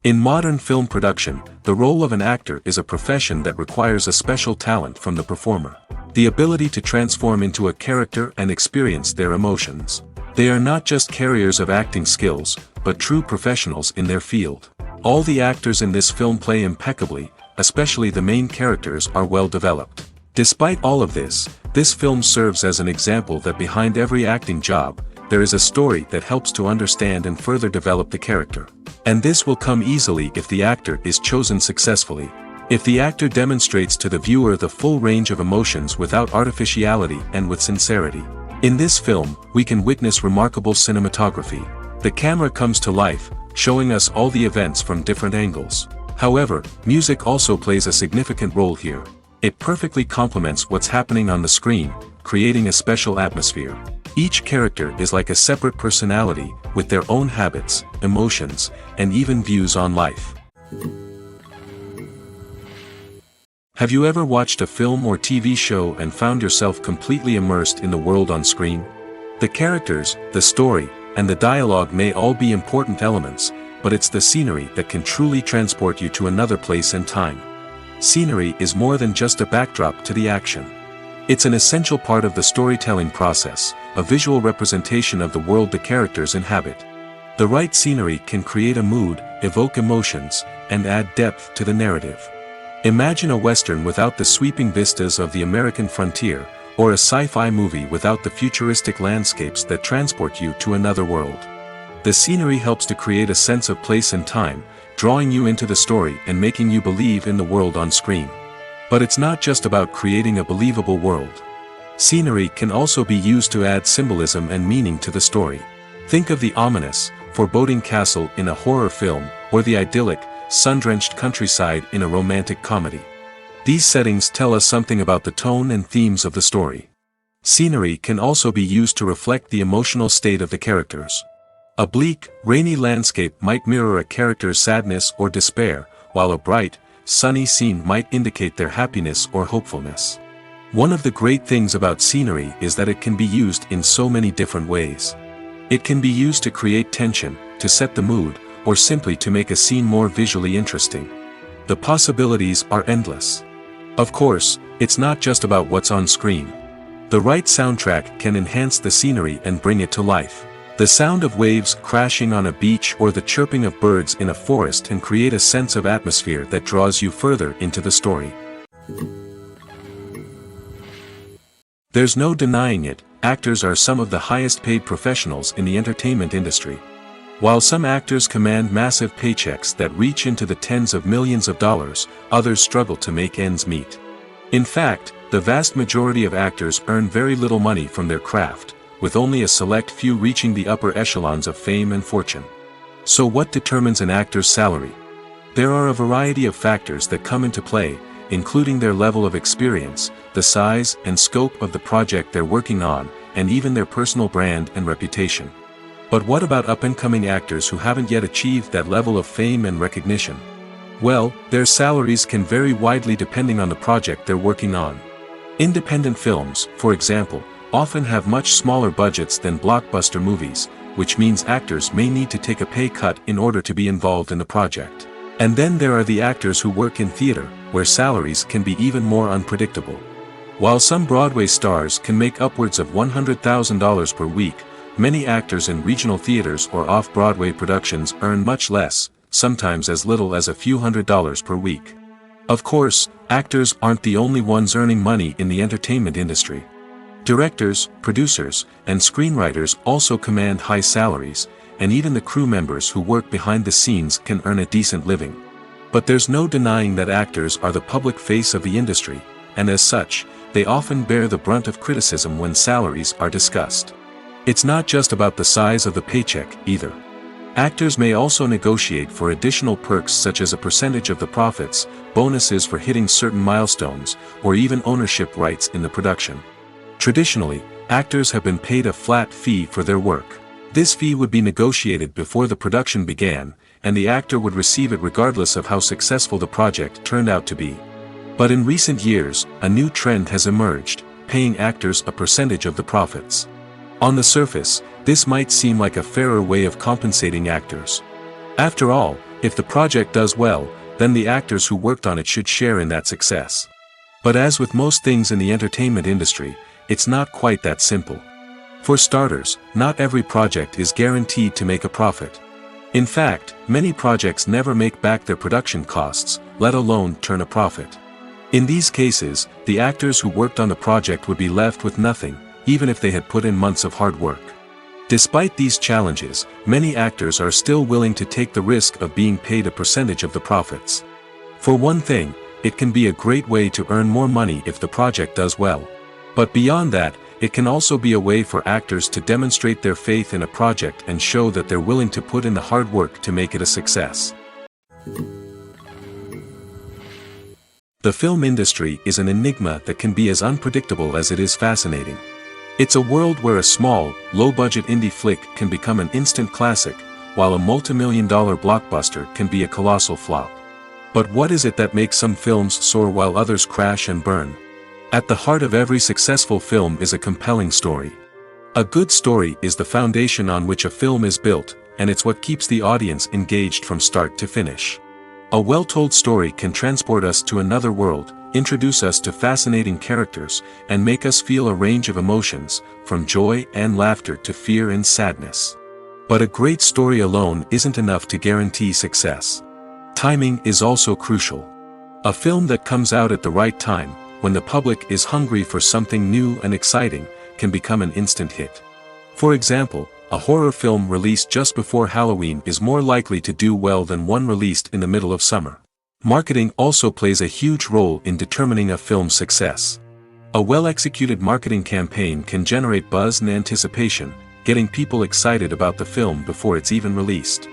In modern film production, the role of an actor is a profession that requires a special talent from the performer. The ability to transform into a character and experience their emotions. They are not just carriers of acting skills, but true professionals in their field. All the actors in this film play impeccably, especially the main characters are well developed. Despite all of this film serves as an example that behind every acting job, there is a story that helps to understand and further develop the character. And this will come easily if the actor is chosen successfully. If the actor demonstrates to the viewer the full range of emotions without artificiality and with sincerity. In this film, we can witness remarkable cinematography. The camera comes to life, showing us all the events from different angles. However, music also plays a significant role here. It perfectly complements what's happening on the screen, creating a special atmosphere. Each character is like a separate personality, with their own habits, emotions, and even views on life. Have you ever watched a film or TV show and found yourself completely immersed in the world on screen? The characters, the story, and the dialogue may all be important elements, but it's the scenery that can truly transport you to another place and time. Scenery is more than just a backdrop to the action. It's an essential part of the storytelling process, a visual representation of the world the characters inhabit. The right scenery can create a mood, evoke emotions, and add depth to the narrative. Imagine a Western without the sweeping vistas of the American frontier, or a sci-fi movie without the futuristic landscapes that transport you to another world. The scenery helps to create a sense of place and time, drawing you into the story and making you believe in the world on screen. But it's not just about creating a believable world. Scenery can also be used to add symbolism and meaning to the story. Think of the ominous, foreboding castle in a horror film, or the idyllic, sun-drenched countryside in a romantic comedy. These settings tell us something about the tone and themes of the story. Scenery can also be used to reflect the emotional state of the characters. A bleak, rainy landscape might mirror a character's sadness or despair, while a bright, sunny scene might indicate their happiness or hopefulness. One of the great things about scenery is that it can be used in so many different ways. It can be used to create tension, to set the mood, or simply to make a scene more visually interesting. The possibilities are endless. Of course, it's not just about what's on screen. The right soundtrack can enhance the scenery and bring it to life. The sound of waves crashing on a beach or the chirping of birds in a forest can create a sense of atmosphere that draws you further into the story. There's no denying it, actors are some of the highest paid professionals in the entertainment industry. While some actors command massive paychecks that reach into the tens of millions of dollars, others struggle to make ends meet. In fact, the vast majority of actors earn very little money from their craft, with only a select few reaching the upper echelons of fame and fortune. So what determines an actor's salary? There are a variety of factors that come into play, including their level of experience, the size and scope of the project they're working on, and even their personal brand and reputation. But what about up-and-coming actors who haven't yet achieved that level of fame and recognition? Well, their salaries can vary widely depending on the project they're working on. Independent films, for example, often have much smaller budgets than blockbuster movies, which means actors may need to take a pay cut in order to be involved in the project. And then there are the actors who work in theater, where salaries can be even more unpredictable. While some Broadway stars can make upwards of $100,000 per week, many actors in regional theaters or off-Broadway productions earn much less, sometimes as little as a few $100s per week. Of course, actors aren't the only ones earning money in the entertainment industry. Directors, producers, and screenwriters also command high salaries, and even the crew members who work behind the scenes can earn a decent living. But there's no denying that actors are the public face of the industry, and as such, they often bear the brunt of criticism when salaries are discussed. It's not just about the size of the paycheck, either. Actors may also negotiate for additional perks such as a percentage of the profits, bonuses for hitting certain milestones, or even ownership rights in the production. Traditionally, actors have been paid a flat fee for their work. This fee would be negotiated before the production began, and the actor would receive it regardless of how successful the project turned out to be. But in recent years, a new trend has emerged, paying actors a percentage of the profits. On the surface, this might seem like a fairer way of compensating actors. After all, If the project does well, then the actors who worked on it should share in that success. But as with most things in the entertainment industry, it's not quite that simple. For starters, not every project is guaranteed to make a profit. In fact, many projects never make back their production costs, let alone turn a profit. In these cases, the actors who worked on the project would be left with nothing, even if they had put in months of hard work. Despite these challenges, many actors are still willing to take the risk of being paid a percentage of the profits. For one thing, it can be a great way to earn more money if the project does well. But beyond that, it can also be a way for actors to demonstrate their faith in a project and show that they're willing to put in the hard work to make it a success. The film industry is an enigma that can be as unpredictable as it is fascinating. It's a world where a small, low-budget indie flick can become an instant classic, while a multi-million-dollar blockbuster can be a colossal flop. But what is it that makes some films soar while others crash and burn? At the heart of every successful film is a compelling story. A good story is the foundation on which a film is built, and it's what keeps the audience engaged from start to finish. A well-told story can transport us to another world, introduce us to fascinating characters, and make us feel a range of emotions, from joy and laughter to fear and sadness. But a great story alone isn't enough to guarantee success. Timing is also crucial. A film that comes out at the right time, when the public is hungry for something new and exciting, can become an instant hit. For example, a horror film released just before Halloween is more likely to do well than one released in the middle of summer. Marketing also plays a huge role in determining a film's success. A well-executed marketing campaign can generate buzz and anticipation, getting people excited about the film before it's even released.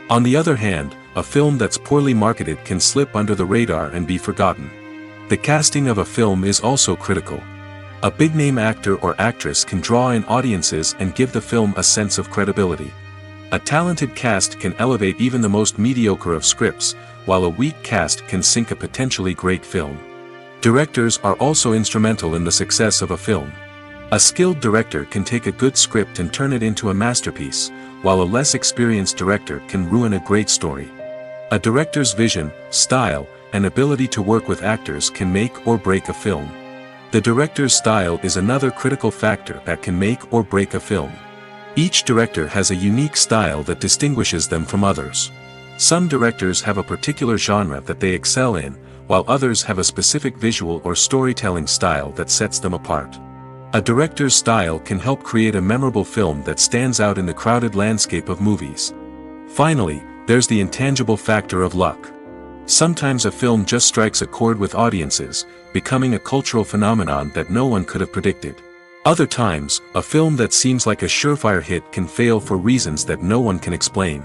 On the other hand, a film that's poorly marketed can slip under the radar and be forgotten. The casting of a film is also critical. A big-name actor or actress can draw in audiences and give the film a sense of credibility. A talented cast can elevate even the most mediocre of scripts, while a weak cast can sink a potentially great film. Directors are also instrumental in the success of a film. A skilled director can take a good script and turn it into a masterpiece, while a less experienced director can ruin a great story. A director's vision, style, and ability to work with actors can make or break a film. The director's style is another critical factor that can make or break a film. Each director has a unique style that distinguishes them from others. Some directors have a particular genre that they excel in, while others have a specific visual or storytelling style that sets them apart. A director's style can help create a memorable film that stands out in the crowded landscape of movies. Finally, there's the intangible factor of luck. Sometimes a film just strikes a chord with audiences, becoming a cultural phenomenon that no one could have predicted. Other times, a film that seems like a surefire hit can fail for reasons that no one can explain.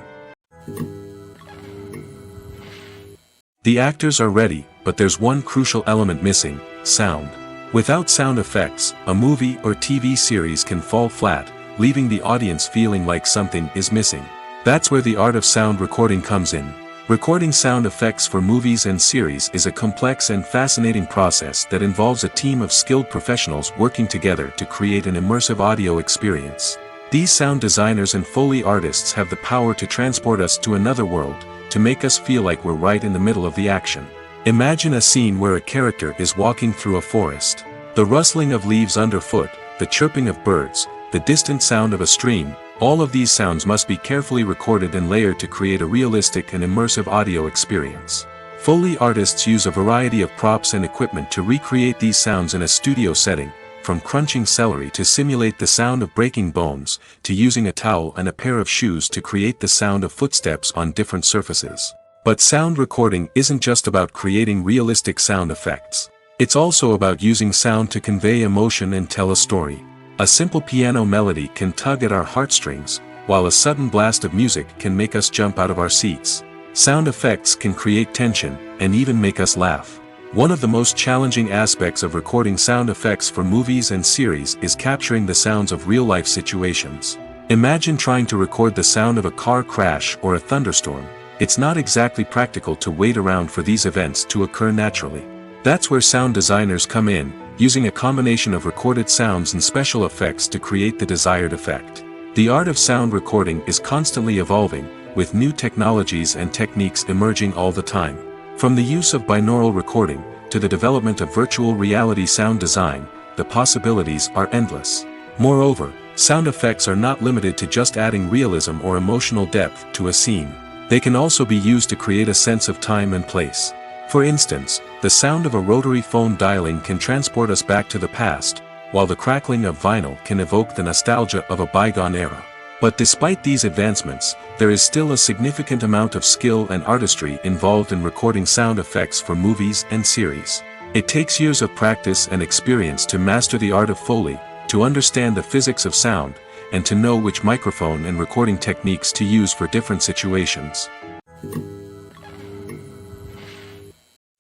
The actors are ready, but there's one crucial element missing: sound. Without sound effects, a movie or TV series can fall flat, leaving the audience feeling like something is missing. That's where the art of sound recording comes in. Recording sound effects for movies and series is a complex and fascinating process that involves a team of skilled professionals working together to create an immersive audio experience. These sound designers and Foley artists have the power to transport us to another world, to make us feel like we're right in the middle of the action. Imagine a scene where a character is walking through a forest. The rustling of leaves underfoot, the chirping of birds, the distant sound of a stream, all of these sounds must be carefully recorded and layered to create a realistic and immersive audio experience. Foley artists use a variety of props and equipment to recreate these sounds in a studio setting, from crunching celery to simulate the sound of breaking bones, to using a towel and a pair of shoes to create the sound of footsteps on different surfaces. But sound recording isn't just about creating realistic sound effects. It's also about using sound to convey emotion and tell a story. A simple piano melody can tug at our heartstrings, while a sudden blast of music can make us jump out of our seats. Sound effects can create tension, and even make us laugh. One of the most challenging aspects of recording sound effects for movies and series is capturing the sounds of real-life situations. Imagine trying to record the sound of a car crash or a thunderstorm. It's not exactly practical to wait around for these events to occur naturally. That's where sound designers come in, using a combination of recorded sounds and special effects to create the desired effect. The art of sound recording is constantly evolving, with new technologies and techniques emerging all the time. From the use of binaural recording, to the development of virtual reality sound design, the possibilities are endless. Moreover, sound effects are not limited to just adding realism or emotional depth to a scene. They can also be used to create a sense of time and place. For instance, the sound of a rotary phone dialing can transport us back to the past, while the crackling of vinyl can evoke the nostalgia of a bygone era. But despite these advancements, there is still a significant amount of skill and artistry involved in recording sound effects for movies and series. It takes years of practice and experience to master the art of Foley, to understand the physics of sound, and to know which microphone and recording techniques to use for different situations.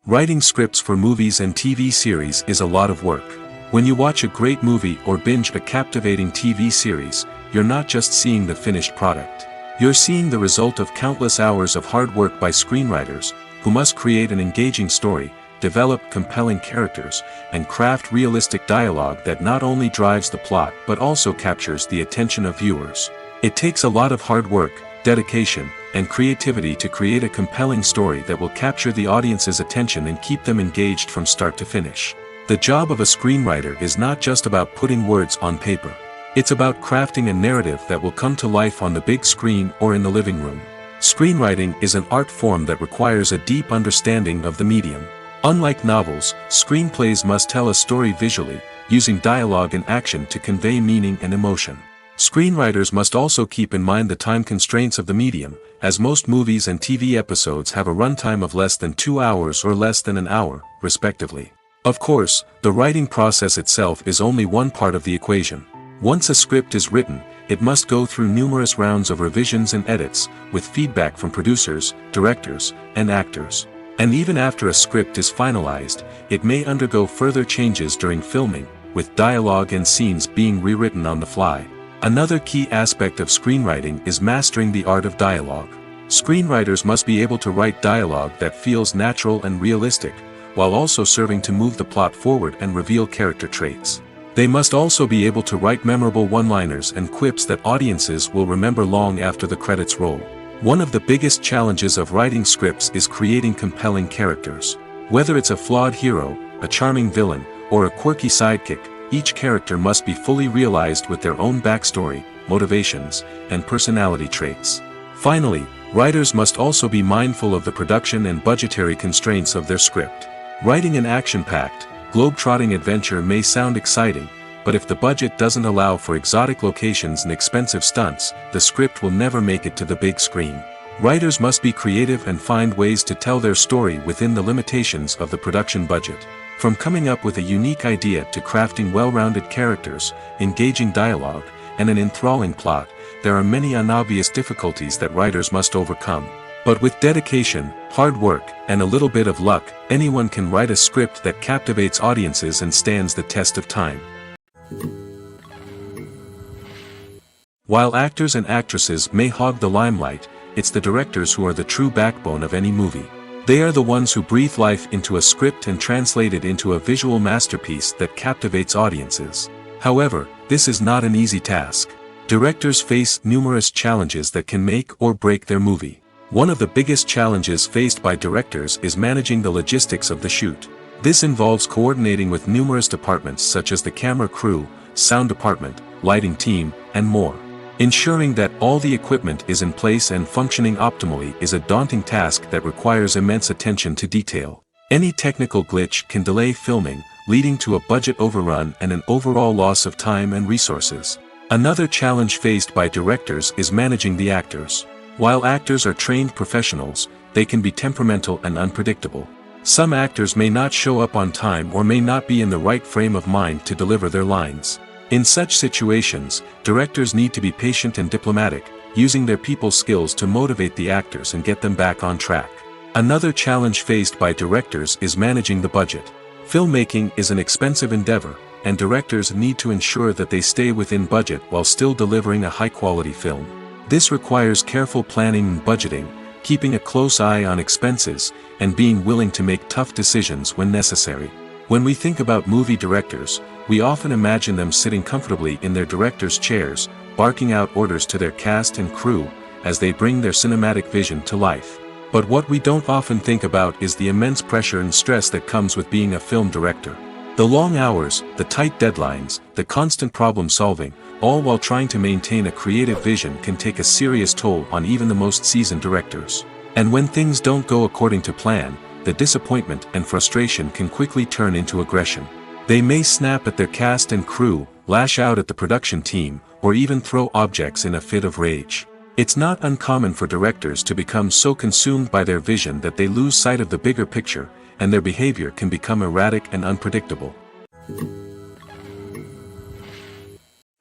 Writing scripts for movies and TV series is a lot of work. When you watch a great movie or binge a captivating TV series, you're not just seeing the finished product. You're seeing the result of countless hours of hard work by screenwriters, who must create an engaging story, develop compelling characters, and craft realistic dialogue that not only drives the plot but also captures the attention of viewers. It takes a lot of hard work, dedication, and creativity to create a compelling story that will capture the audience's attention and keep them engaged from start to finish. The job of a screenwriter is not just about putting words on paper. It's about crafting a narrative that will come to life on the big screen or in the living room. Screenwriting is an art form that requires a deep understanding of the medium. Unlike novels, screenplays must tell a story visually, using dialogue and action to convey meaning and emotion. Screenwriters must also keep in mind the time constraints of the medium, as most movies and TV episodes have a runtime of less than 2 hours or less than an hour, respectively. Of course, the writing process itself is only one part of the equation. Once a script is written, it must go through numerous rounds of revisions and edits, with feedback from producers, directors, and actors. And even after a script is finalized, it may undergo further changes during filming, with dialogue and scenes being rewritten on the fly. Another key aspect of screenwriting is mastering the art of dialogue. Screenwriters must be able to write dialogue that feels natural and realistic, while also serving to move the plot forward and reveal character traits. They must also be able to write memorable one-liners and quips that audiences will remember long after the credits roll. One of the biggest challenges of writing scripts is creating compelling characters. Whether it's a flawed hero, a charming villain, or a quirky sidekick, each character must be fully realized with their own backstory, motivations, and personality traits. Finally, writers must also be mindful of the production and budgetary constraints of their script. Writing an action-packed, globe-trotting adventure may sound exciting, but if the budget doesn't allow for exotic locations and expensive stunts, the script will never make it to the big screen. Writers must be creative and find ways to tell their story within the limitations of the production budget. From coming up with a unique idea to crafting well-rounded characters, engaging dialogue, and an enthralling plot, there are many unobvious difficulties that writers must overcome. But with dedication, hard work, and a little bit of luck, anyone can write a script that captivates audiences and stands the test of time. While actors and actresses may hog the limelight, it's the directors who are the true backbone of any movie. They are the ones who breathe life into a script and translate it into a visual masterpiece that captivates audiences. However, this is not an easy task. Directors face numerous challenges that can make or break their movie. One of the biggest challenges faced by directors is managing the logistics of the shoot. This involves coordinating with numerous departments such as the camera crew, sound department, lighting team, and more. Ensuring that all the equipment is in place and functioning optimally is a daunting task that requires immense attention to detail. Any technical glitch can delay filming, leading to a budget overrun and an overall loss of time and resources. Another challenge faced by directors is managing the actors. While actors are trained professionals, they can be temperamental and unpredictable. Some actors may not show up on time or may not be in the right frame of mind to deliver their lines. In such situations, directors need to be patient and diplomatic, using their people skills to motivate the actors and get them back on track. Another challenge faced by directors is managing the budget. Filmmaking is an expensive endeavor, and directors need to ensure that they stay within budget while still delivering a high-quality film. This requires careful planning and budgeting, keeping a close eye on expenses, and being willing to make tough decisions when necessary. When we think about movie directors, we often imagine them sitting comfortably in their director's chairs, barking out orders to their cast and crew, as they bring their cinematic vision to life. But what we don't often think about is the immense pressure and stress that comes with being a film director. The long hours, the tight deadlines, the constant problem solving, all while trying to maintain a creative vision can take a serious toll on even the most seasoned directors. And when things don't go according to plan, the disappointment and frustration can quickly turn into aggression. They may snap at their cast and crew, lash out at the production team, or even throw objects in a fit of rage. It's not uncommon for directors to become so consumed by their vision that they lose sight of the bigger picture, and their behavior can become erratic and unpredictable.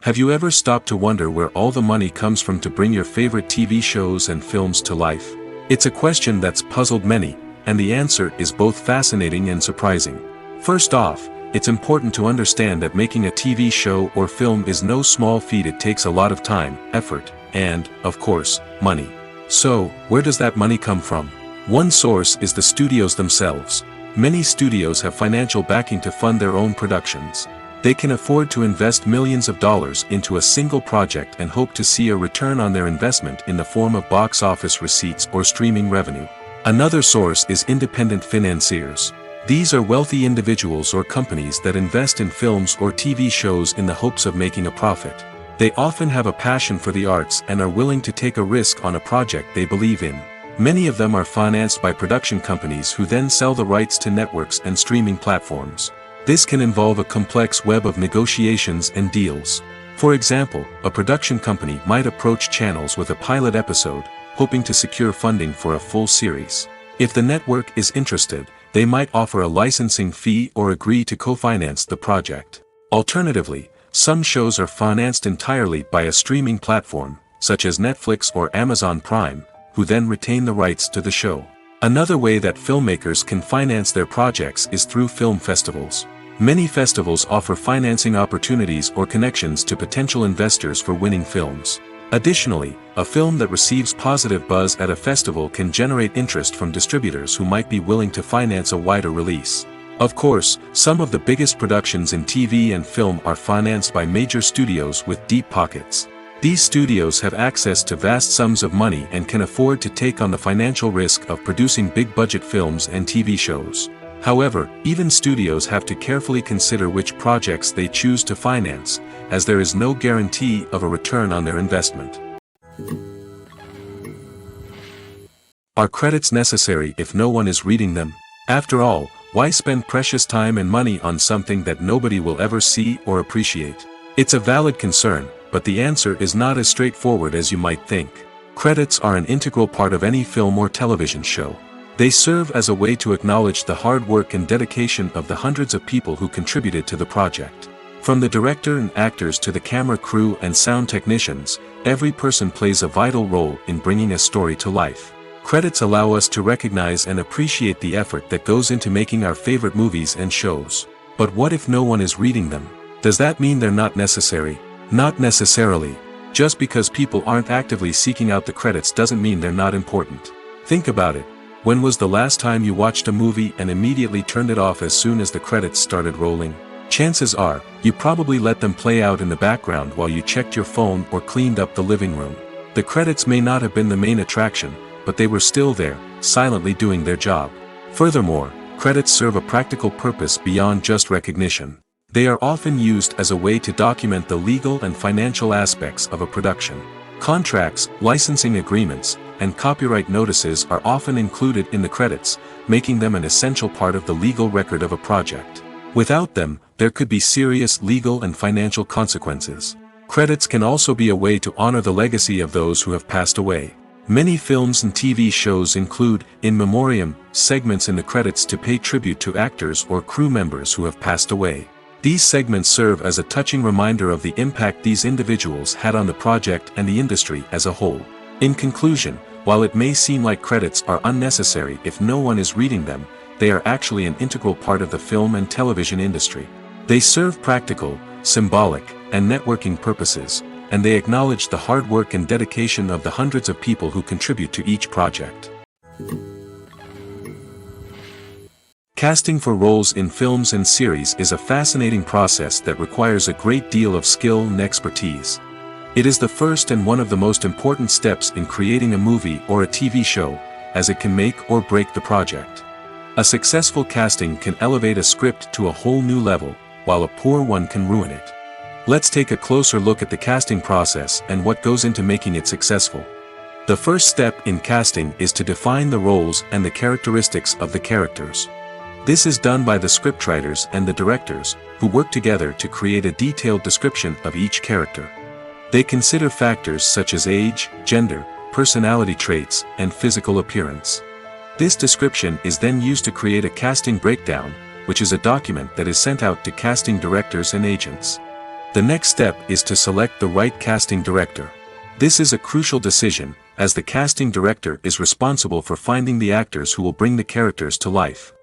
Have you ever stopped to wonder where all the money comes from to bring your favorite TV shows and films to life? It's a question that's puzzled many, and the answer is both fascinating and surprising. First off, it's important to understand that making a TV show or film is no small feat. It takes a lot of time, effort, and, of course, money. So, where does that money come from? One source is the studios themselves. Many studios have financial backing to fund their own productions. They can afford to invest millions of dollars into a single project and hope to see a return on their investment in the form of box office receipts or streaming revenue. Another source is independent financiers. These are wealthy individuals or companies that invest in films or TV shows in the hopes of making a profit. They often have a passion for the arts and are willing to take a risk on a project they believe in. Many of them are financed by production companies who then sell the rights to networks and streaming platforms. This can involve a complex web of negotiations and deals. For example, a production company might approach channels with a pilot episode, hoping to secure funding for a full series. If the network is interested, they might offer a licensing fee or agree to co-finance the project. Alternatively, some shows are financed entirely by a streaming platform, such as Netflix or Amazon Prime, who then retain the rights to the show. Another way that filmmakers can finance their projects is through film festivals. Many festivals offer financing opportunities or connections to potential investors for winning films. Additionally, a film that receives positive buzz at a festival can generate interest from distributors who might be willing to finance a wider release. Of course, some of the biggest productions in TV and film are financed by major studios with deep pockets. These studios have access to vast sums of money and can afford to take on the financial risk of producing big-budget films and TV shows. However, even studios have to carefully consider which projects they choose to finance, as there is no guarantee of a return on their investment. Are credits necessary if no one is reading them? After all, why spend precious time and money on something that nobody will ever see or appreciate? It's a valid concern, but the answer is not as straightforward as you might think. Credits are an integral part of any film or television show. They serve as a way to acknowledge the hard work and dedication of the hundreds of people who contributed to the project. From the director and actors to the camera crew and sound technicians, every person plays a vital role in bringing a story to life. Credits allow us to recognize and appreciate the effort that goes into making our favorite movies and shows. But what if no one is reading them? Does that mean they're not necessary? Not necessarily. Just because people aren't actively seeking out the credits doesn't mean they're not important. Think about it. When was the last time you watched a movie and immediately turned it off as soon as the credits started rolling? Chances are, you probably let them play out in the background while you checked your phone or cleaned up the living room. The credits may not have been the main attraction, but they were still there, silently doing their job. Furthermore, credits serve a practical purpose beyond just recognition. They are often used as a way to document the legal and financial aspects of a production. Contracts, licensing agreements, and copyright notices are often included in the credits, making them an essential part of the legal record of a project. Without them, there could be serious legal and financial consequences. Credits can also be a way to honor the legacy of those who have passed away. Many films and TV shows include, in memoriam, segments in the credits to pay tribute to actors or crew members who have passed away. These segments serve as a touching reminder of the impact these individuals had on the project and the industry as a whole. In conclusion, while it may seem like credits are unnecessary if no one is reading them, they are actually an integral part of the film and television industry. They serve practical, symbolic, and networking purposes, and they acknowledge the hard work and dedication of the hundreds of people who contribute to each project. Casting for roles in films and series is a fascinating process that requires a great deal of skill and expertise. It is the first and one of the most important steps in creating a movie or a TV show, as it can make or break the project. A successful casting can elevate a script to a whole new level, while a poor one can ruin it. Let's take a closer look at the casting process and what goes into making it successful. The first step in casting is to define the roles and the characteristics of the characters. This is done by the scriptwriters and the directors, who work together to create a detailed description of each character. They consider factors such as age, gender, personality traits, and physical appearance. This description is then used to create a casting breakdown, which is a document that is sent out to casting directors and agents. The next step is to select the right casting director. This is a crucial decision, as the casting director is responsible for finding the actors who will bring the characters to life.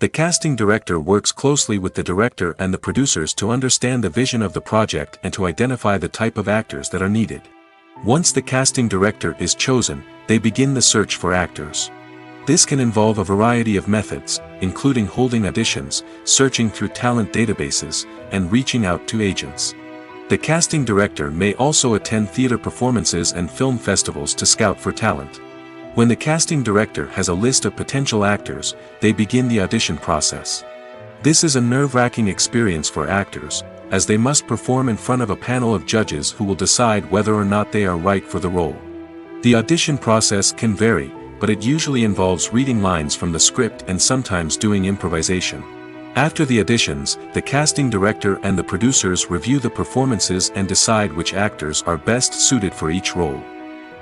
The casting director works closely with the director and the producers to understand the vision of the project and to identify the type of actors that are needed. Once the casting director is chosen, they begin the search for actors. This can involve a variety of methods, including holding auditions, searching through talent databases, and reaching out to agents. The casting director may also attend theater performances and film festivals to scout for talent. When the casting director has a list of potential actors, they begin the audition process. This is a nerve-wracking experience for actors, as they must perform in front of a panel of judges who will decide whether or not they are right for the role. The audition process can vary, but it usually involves reading lines from the script and sometimes doing improvisation. After the auditions, the casting director and the producers review the performances and decide which actors are best suited for each role.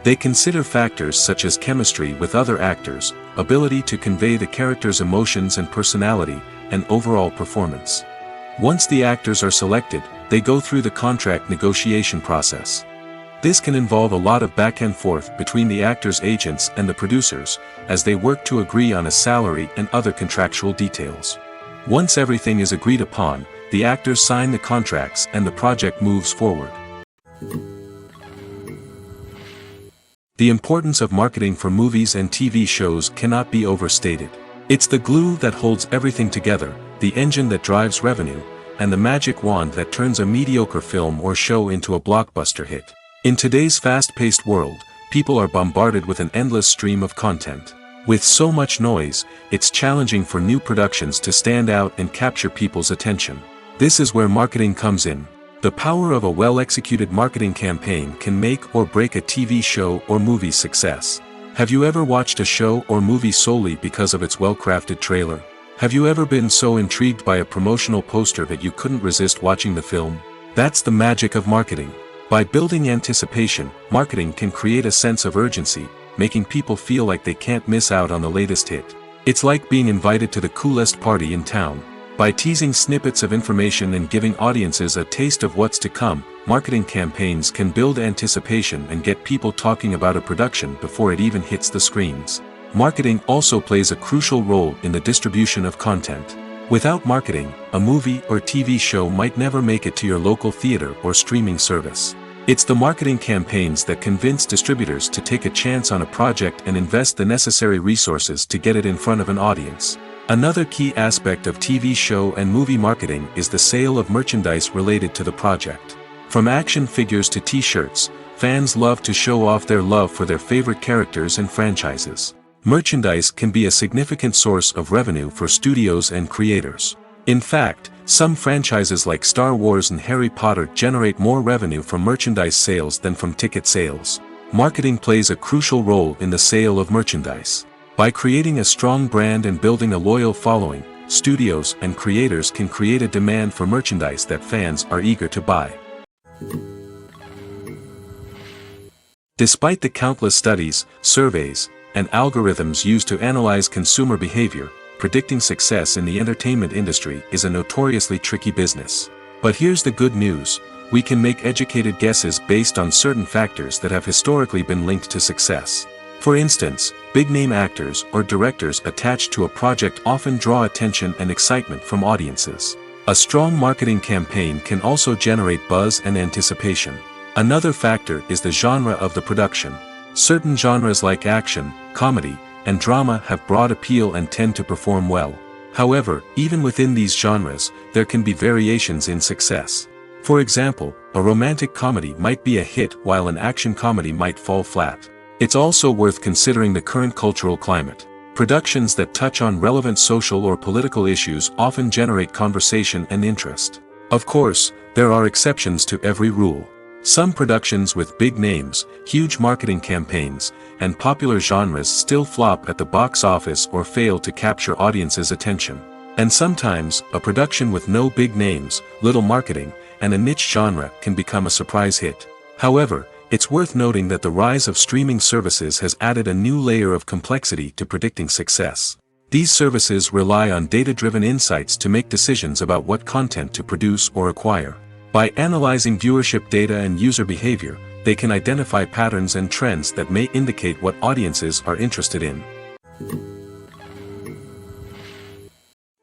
They consider factors such as chemistry with other actors, ability to convey the character's emotions and personality, and overall performance. Once the actors are selected, they go through the contract negotiation process. This can involve a lot of back and forth between the actors' agents and the producers, as they work to agree on a salary and other contractual details. Once everything is agreed upon, the actors sign the contracts and the project moves forward. The importance of marketing for movies and TV shows cannot be overstated. It's the glue that holds everything together, the engine that drives revenue, and the magic wand that turns a mediocre film or show into a blockbuster hit. In today's fast-paced world, people are bombarded with an endless stream of content. With so much noise, it's challenging for new productions to stand out and capture people's attention. This is where marketing comes in. The power of a well-executed marketing campaign can make or break a TV show or movie's success. Have you ever watched a show or movie solely because of its well-crafted trailer? Have you ever been so intrigued by a promotional poster that you couldn't resist watching the film? That's the magic of marketing. By building anticipation, marketing can create a sense of urgency, making people feel like they can't miss out on the latest hit. It's like being invited to the coolest party in town. By teasing snippets of information and giving audiences a taste of what's to come, marketing campaigns can build anticipation and get people talking about a production before it even hits the screens. Marketing also plays a crucial role in the distribution of content. Without marketing, a movie or TV show might never make it to your local theater or streaming service. It's the marketing campaigns that convince distributors to take a chance on a project and invest the necessary resources to get it in front of an audience. Another key aspect of TV show and movie marketing is the sale of merchandise related to the project. From action figures to t-shirts, fans love to show off their love for their favorite characters and franchises. Merchandise can be a significant source of revenue for studios and creators. In fact, some franchises like Star Wars and Harry Potter generate more revenue from merchandise sales than from ticket sales. Marketing plays a crucial role in the sale of merchandise. By creating a strong brand and building a loyal following, studios and creators can create a demand for merchandise that fans are eager to buy. Despite the countless studies, surveys, and algorithms used to analyze consumer behavior, predicting success in the entertainment industry is a notoriously tricky business. But here's the good news: we can make educated guesses based on certain factors that have historically been linked to success. For instance, big-name actors or directors attached to a project often draw attention and excitement from audiences. A strong marketing campaign can also generate buzz and anticipation. Another factor is the genre of the production. Certain genres like action, comedy, and drama have broad appeal and tend to perform well. However, even within these genres, there can be variations in success. For example, a romantic comedy might be a hit while an action comedy might fall flat. It's also worth considering the current cultural climate. Productions that touch on relevant social or political issues often generate conversation and interest. Of course, there are exceptions to every rule. Some productions with big names, huge marketing campaigns, and popular genres still flop at the box office or fail to capture audiences' attention. And sometimes, a production with no big names, little marketing, and a niche genre can become a surprise hit. However, it's worth noting that the rise of streaming services has added a new layer of complexity to predicting success. These services rely on data-driven insights to make decisions about what content to produce or acquire. By analyzing viewership data and user behavior, they can identify patterns and trends that may indicate what audiences are interested in.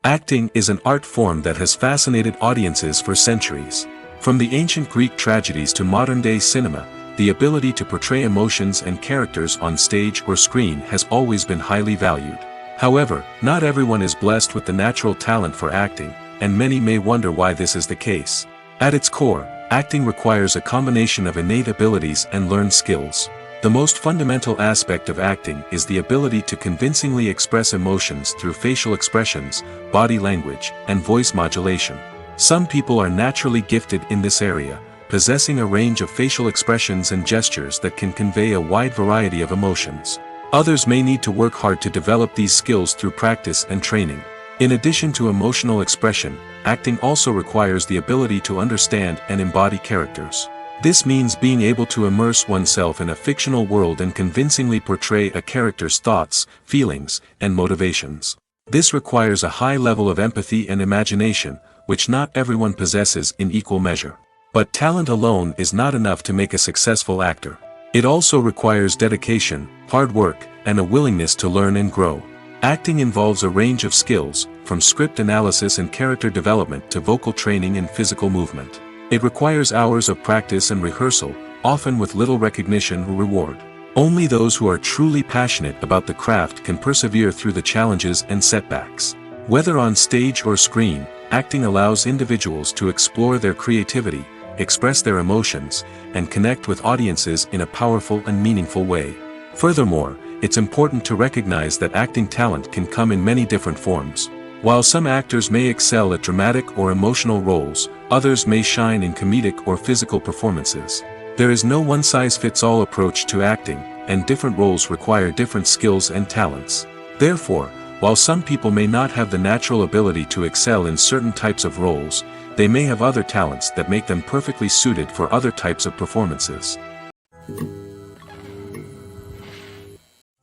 Acting is an art form that has fascinated audiences for centuries. From the ancient Greek tragedies to modern-day cinema, the ability to portray emotions and characters on stage or screen has always been highly valued. However, not everyone is blessed with the natural talent for acting, and many may wonder why this is the case. At its core, acting requires a combination of innate abilities and learned skills. The most fundamental aspect of acting is the ability to convincingly express emotions through facial expressions, body language, and voice modulation. Some people are naturally gifted in this area, possessing a range of facial expressions and gestures that can convey a wide variety of emotions. Others may need to work hard to develop these skills through practice and training. In addition to emotional expression, acting also requires the ability to understand and embody characters. This means being able to immerse oneself in a fictional world and convincingly portray a character's thoughts, feelings, and motivations. This requires a high level of empathy and imagination, which not everyone possesses in equal measure. But talent alone is not enough to make a successful actor. It also requires dedication, hard work, and a willingness to learn and grow. Acting involves a range of skills, from script analysis and character development to vocal training and physical movement. It requires hours of practice and rehearsal, often with little recognition or reward. Only those who are truly passionate about the craft can persevere through the challenges and setbacks. Whether on stage or screen, acting allows individuals to explore their creativity, express their emotions, and connect with audiences in a powerful and meaningful way. Furthermore, it's important to recognize that acting talent can come in many different forms. While some actors may excel at dramatic or emotional roles, others may shine in comedic or physical performances. There is no one-size-fits-all approach to acting, and different roles require different skills and talents. Therefore, while some people may not have the natural ability to excel in certain types of roles, they may have other talents that make them perfectly suited for other types of performances.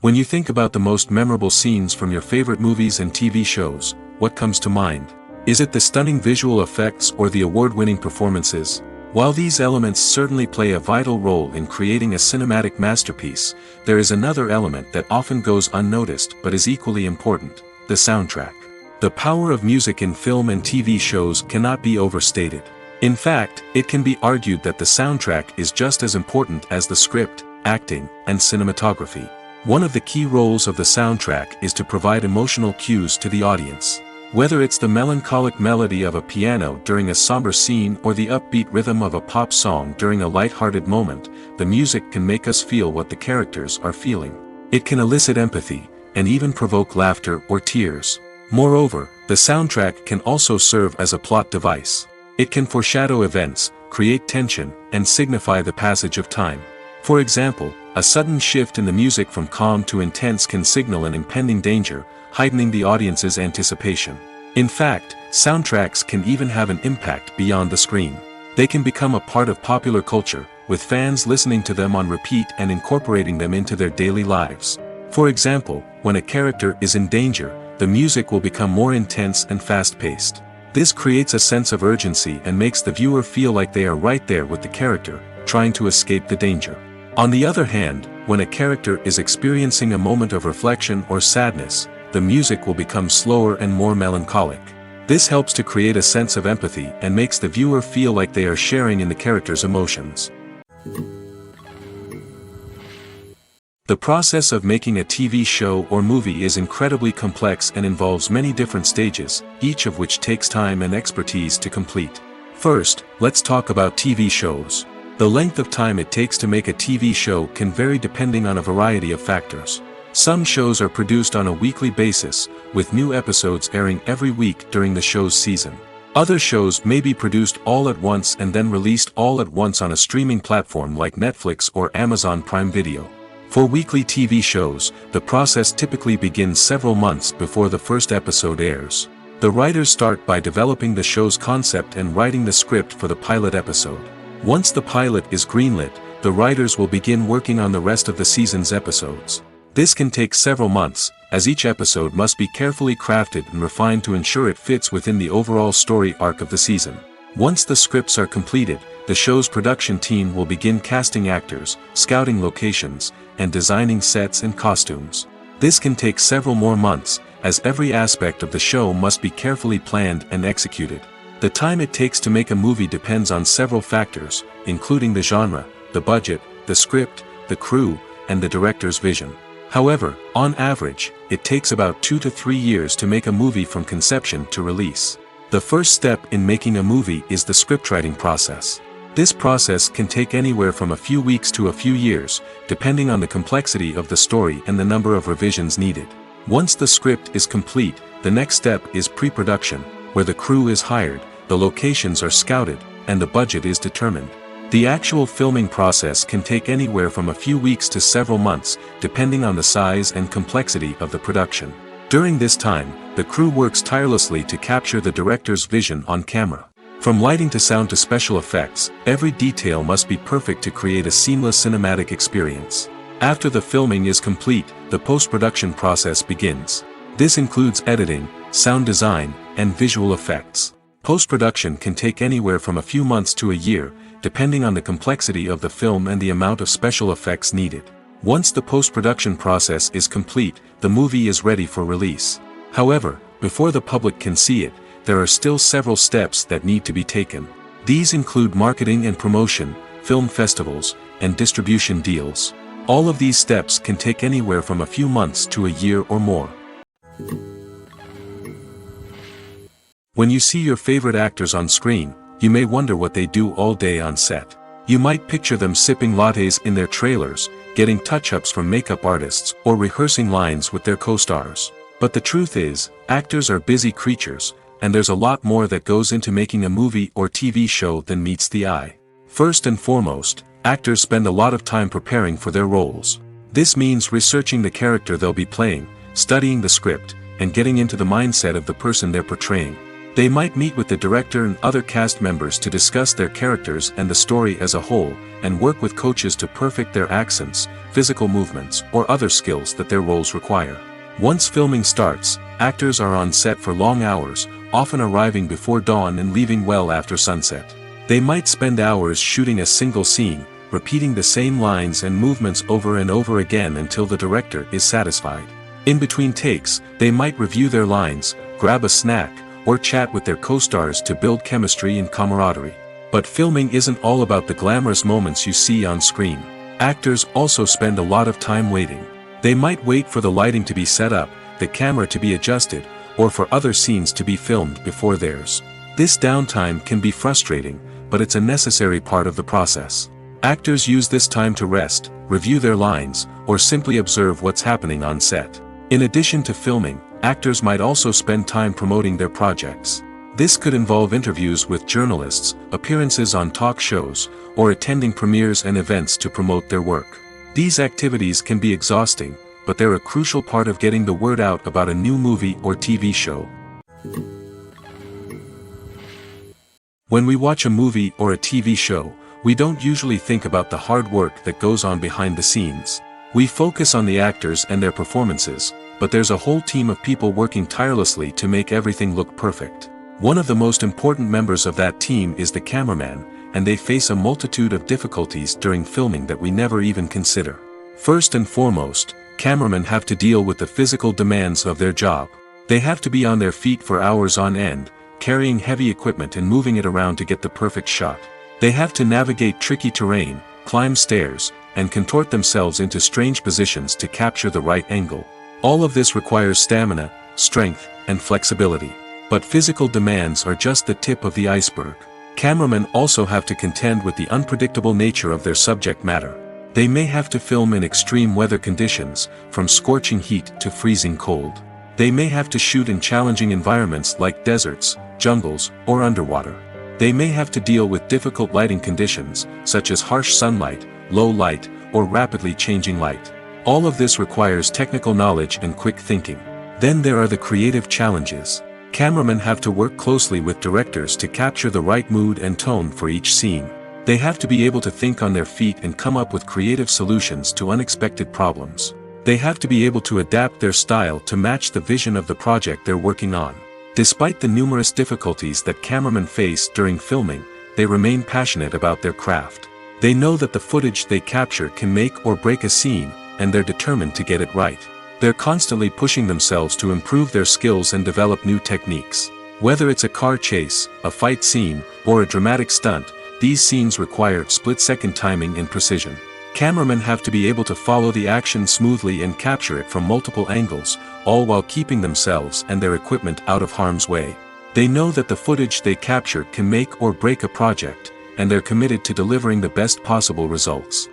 When you think about the most memorable scenes from your favorite movies and TV shows, what comes to mind? Is it the stunning visual effects or the award-winning performances? While these elements certainly play a vital role in creating a cinematic masterpiece, there is another element that often goes unnoticed but is equally important: the soundtrack. The power of music in film and TV shows cannot be overstated. In fact, it can be argued that the soundtrack is just as important as the script, acting, and cinematography. One of the key roles of the soundtrack is to provide emotional cues to the audience. Whether it's the melancholic melody of a piano during a somber scene or the upbeat rhythm of a pop song during a light-hearted moment, the music can make us feel what the characters are feeling. It can elicit empathy, and even provoke laughter or tears. Moreover, the soundtrack can also serve as a plot device. It can foreshadow events, create tension, and signify the passage of time. For example, a sudden shift in the music from calm to intense can signal an impending danger, heightening the audience's anticipation. In fact, soundtracks can even have an impact beyond the screen. They can become a part of popular culture, with fans listening to them on repeat and incorporating them into their daily lives. For example, when a character is in danger, the music will become more intense and fast-paced. This creates a sense of urgency and makes the viewer feel like they are right there with the character, trying to escape the danger. On the other hand, when a character is experiencing a moment of reflection or sadness, the music will become slower and more melancholic. This helps to create a sense of empathy and makes the viewer feel like they are sharing in the character's emotions. The process of making a TV show or movie is incredibly complex and involves many different stages, each of which takes time and expertise to complete. First, let's talk about TV shows. The length of time it takes to make a TV show can vary depending on a variety of factors. Some shows are produced on a weekly basis, with new episodes airing every week during the show's season. Other shows may be produced all at once and then released all at once on a streaming platform like Netflix or Amazon Prime Video. For weekly TV shows, the process typically begins several months before the first episode airs. The writers start by developing the show's concept and writing the script for the pilot episode. Once the pilot is greenlit, the writers will begin working on the rest of the season's episodes. This can take several months, as each episode must be carefully crafted and refined to ensure it fits within the overall story arc of the season. Once the scripts are completed, the show's production team will begin casting actors, scouting locations, and designing sets and costumes. This can take several more months, as every aspect of the show must be carefully planned and executed. The time it takes to make a movie depends on several factors, including the genre, the budget, the script, the crew, and the director's vision. However, on average, it takes about 2 to 3 years to make a movie from conception to release. The first step in making a movie is the scriptwriting process. This process can take anywhere from a few weeks to a few years, depending on the complexity of the story and the number of revisions needed. Once the script is complete, the next step is pre-production, where the crew is hired, the locations are scouted, and the budget is determined. The actual filming process can take anywhere from a few weeks to several months, depending on the size and complexity of the production. During this time, the crew works tirelessly to capture the director's vision on camera. From lighting to sound to special effects, every detail must be perfect to create a seamless cinematic experience. After the filming is complete, the post-production process begins. This includes editing, sound design, and visual effects. Post-production can take anywhere from a few months to a year, depending on the complexity of the film and the amount of special effects needed. Once the post-production process is complete, the movie is ready for release. However, before the public can see it, there are still several steps that need to be taken. These include marketing and promotion, film festivals, and distribution deals. All of these steps can take anywhere from a few months to a year or more. When you see your favorite actors on screen, you may wonder what they do all day on set. You might picture them sipping lattes in their trailers, getting touch-ups from makeup artists, or rehearsing lines with their co-stars. But the truth is, actors are busy creatures, and there's a lot more that goes into making a movie or TV show than meets the eye. First and foremost, actors spend a lot of time preparing for their roles. This means researching the character they'll be playing, studying the script, and getting into the mindset of the person they're portraying. They might meet with the director and other cast members to discuss their characters and the story as a whole, and work with coaches to perfect their accents, physical movements, or other skills that their roles require. Once filming starts, actors are on set for long hours, often arriving before dawn and leaving well after sunset. They might spend hours shooting a single scene, repeating the same lines and movements over and over again until the director is satisfied. In between takes, they might review their lines, grab a snack, or chat with their co-stars to build chemistry and camaraderie. But filming isn't all about the glamorous moments you see on screen. Actors also spend a lot of time waiting. They might wait for the lighting to be set up, the camera to be adjusted, or for other scenes to be filmed before theirs. This downtime can be frustrating, but it's a necessary part of the process. Actors use this time to rest, review their lines, or simply observe what's happening on set. In addition to filming, actors might also spend time promoting their projects. This could involve interviews with journalists, appearances on talk shows, or attending premieres and events to promote their work. These activities can be exhausting, but they're a crucial part of getting the word out about a new movie or TV show. When we watch a movie or a TV show, we don't usually think about the hard work that goes on behind the scenes. We focus on the actors and their performances, but there's a whole team of people working tirelessly to make everything look perfect. One of the most important members of that team is the cameraman, and they face a multitude of difficulties during filming that we never even consider. First and foremost, cameramen have to deal with the physical demands of their job. They have to be on their feet for hours on end, carrying heavy equipment and moving it around to get the perfect shot. They have to navigate tricky terrain, climb stairs, and contort themselves into strange positions to capture the right angle. All of this requires stamina, strength, and flexibility. But physical demands are just the tip of the iceberg. Cameramen also have to contend with the unpredictable nature of their subject matter. They may have to film in extreme weather conditions, from scorching heat to freezing cold. They may have to shoot in challenging environments like deserts, jungles, or underwater. They may have to deal with difficult lighting conditions, such as harsh sunlight, low light, or rapidly changing light. All of this requires technical knowledge and quick thinking. Then there are the creative challenges. Cameramen have to work closely with directors to capture the right mood and tone for each scene. They have to be able to think on their feet and come up with creative solutions to unexpected problems. They have to be able to adapt their style to match the vision of the project they're working on. Despite the numerous difficulties that cameramen face during filming, they remain passionate about their craft. They know that the footage they capture can make or break a scene, and they're determined to get it right. They're constantly pushing themselves to improve their skills and develop new techniques. Whether it's a car chase, a fight scene, or a dramatic stunt, these scenes require split-second timing and precision. Cameramen have to be able to follow the action smoothly and capture it from multiple angles, all while keeping themselves and their equipment out of harm's way. They know that the footage they capture can make or break a project, and they're committed to delivering the best possible results.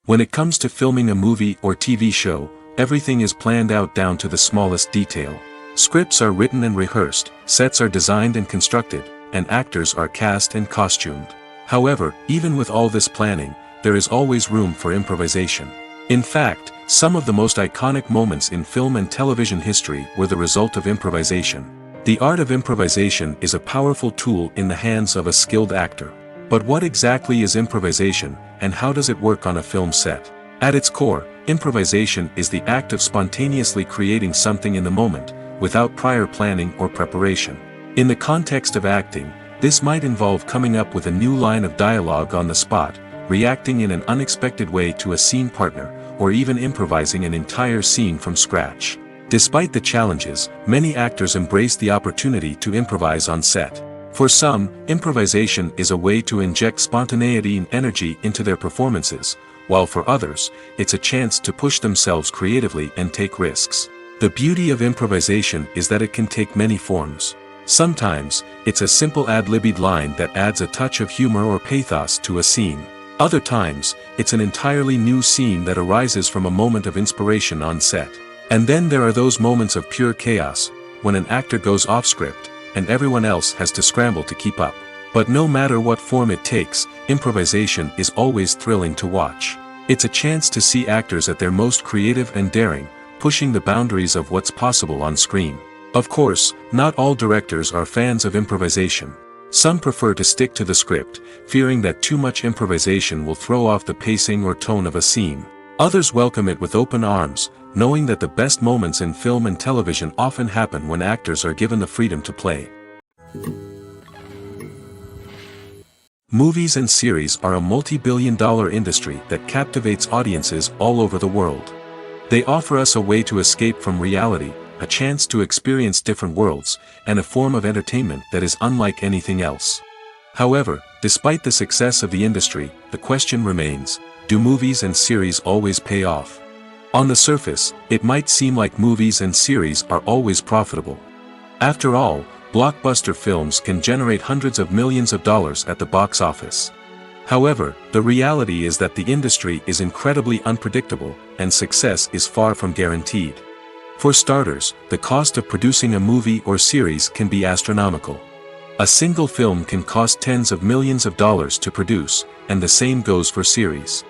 When it comes to filming a movie or TV show, everything is planned out down to the smallest detail. Scripts are written and rehearsed, sets are designed and constructed, and actors are cast and costumed. However, even with all this planning, there is always room for improvisation. In fact, some of the most iconic moments in film and television history were the result of improvisation. The art of improvisation is a powerful tool in the hands of a skilled actor. But what exactly is improvisation, and how does it work on a film set? At its core, improvisation is the act of spontaneously creating something in the moment, without prior planning or preparation. In the context of acting, this might involve coming up with a new line of dialogue on the spot, reacting in an unexpected way to a scene partner, or even improvising an entire scene from scratch. Despite the challenges, many actors embrace the opportunity to improvise on set. For some, improvisation is a way to inject spontaneity and energy into their performances, while for others, it's a chance to push themselves creatively and take risks. The beauty of improvisation is that it can take many forms. Sometimes, it's a simple ad-libbed line that adds a touch of humor or pathos to a scene. Other times, it's an entirely new scene that arises from a moment of inspiration on set. And then there are those moments of pure chaos, when an actor goes off script, and everyone else has to scramble to keep up. But no matter what form it takes, improvisation is always thrilling to watch. It's a chance to see actors at their most creative and daring, pushing the boundaries of what's possible on screen. Of course, not all directors are fans of improvisation. Some prefer to stick to the script, fearing that too much improvisation will throw off the pacing or tone of a scene. Others welcome it with open arms, knowing that the best moments in film and television often happen when actors are given the freedom to play. Movies and series are a multi-billion-dollar industry that captivates audiences all over the world. They offer us a way to escape from reality, a chance to experience different worlds, and a form of entertainment that is unlike anything else. However, despite the success of the industry, the question remains, do movies and series always pay off? On the surface, it might seem like movies and series are always profitable. After all, blockbuster films can generate hundreds of millions of dollars at the box office. However, the reality is that the industry is incredibly unpredictable, and success is far from guaranteed. For starters, the cost of producing a movie or series can be astronomical. A single film can cost tens of millions of dollars to produce, and the same goes for series.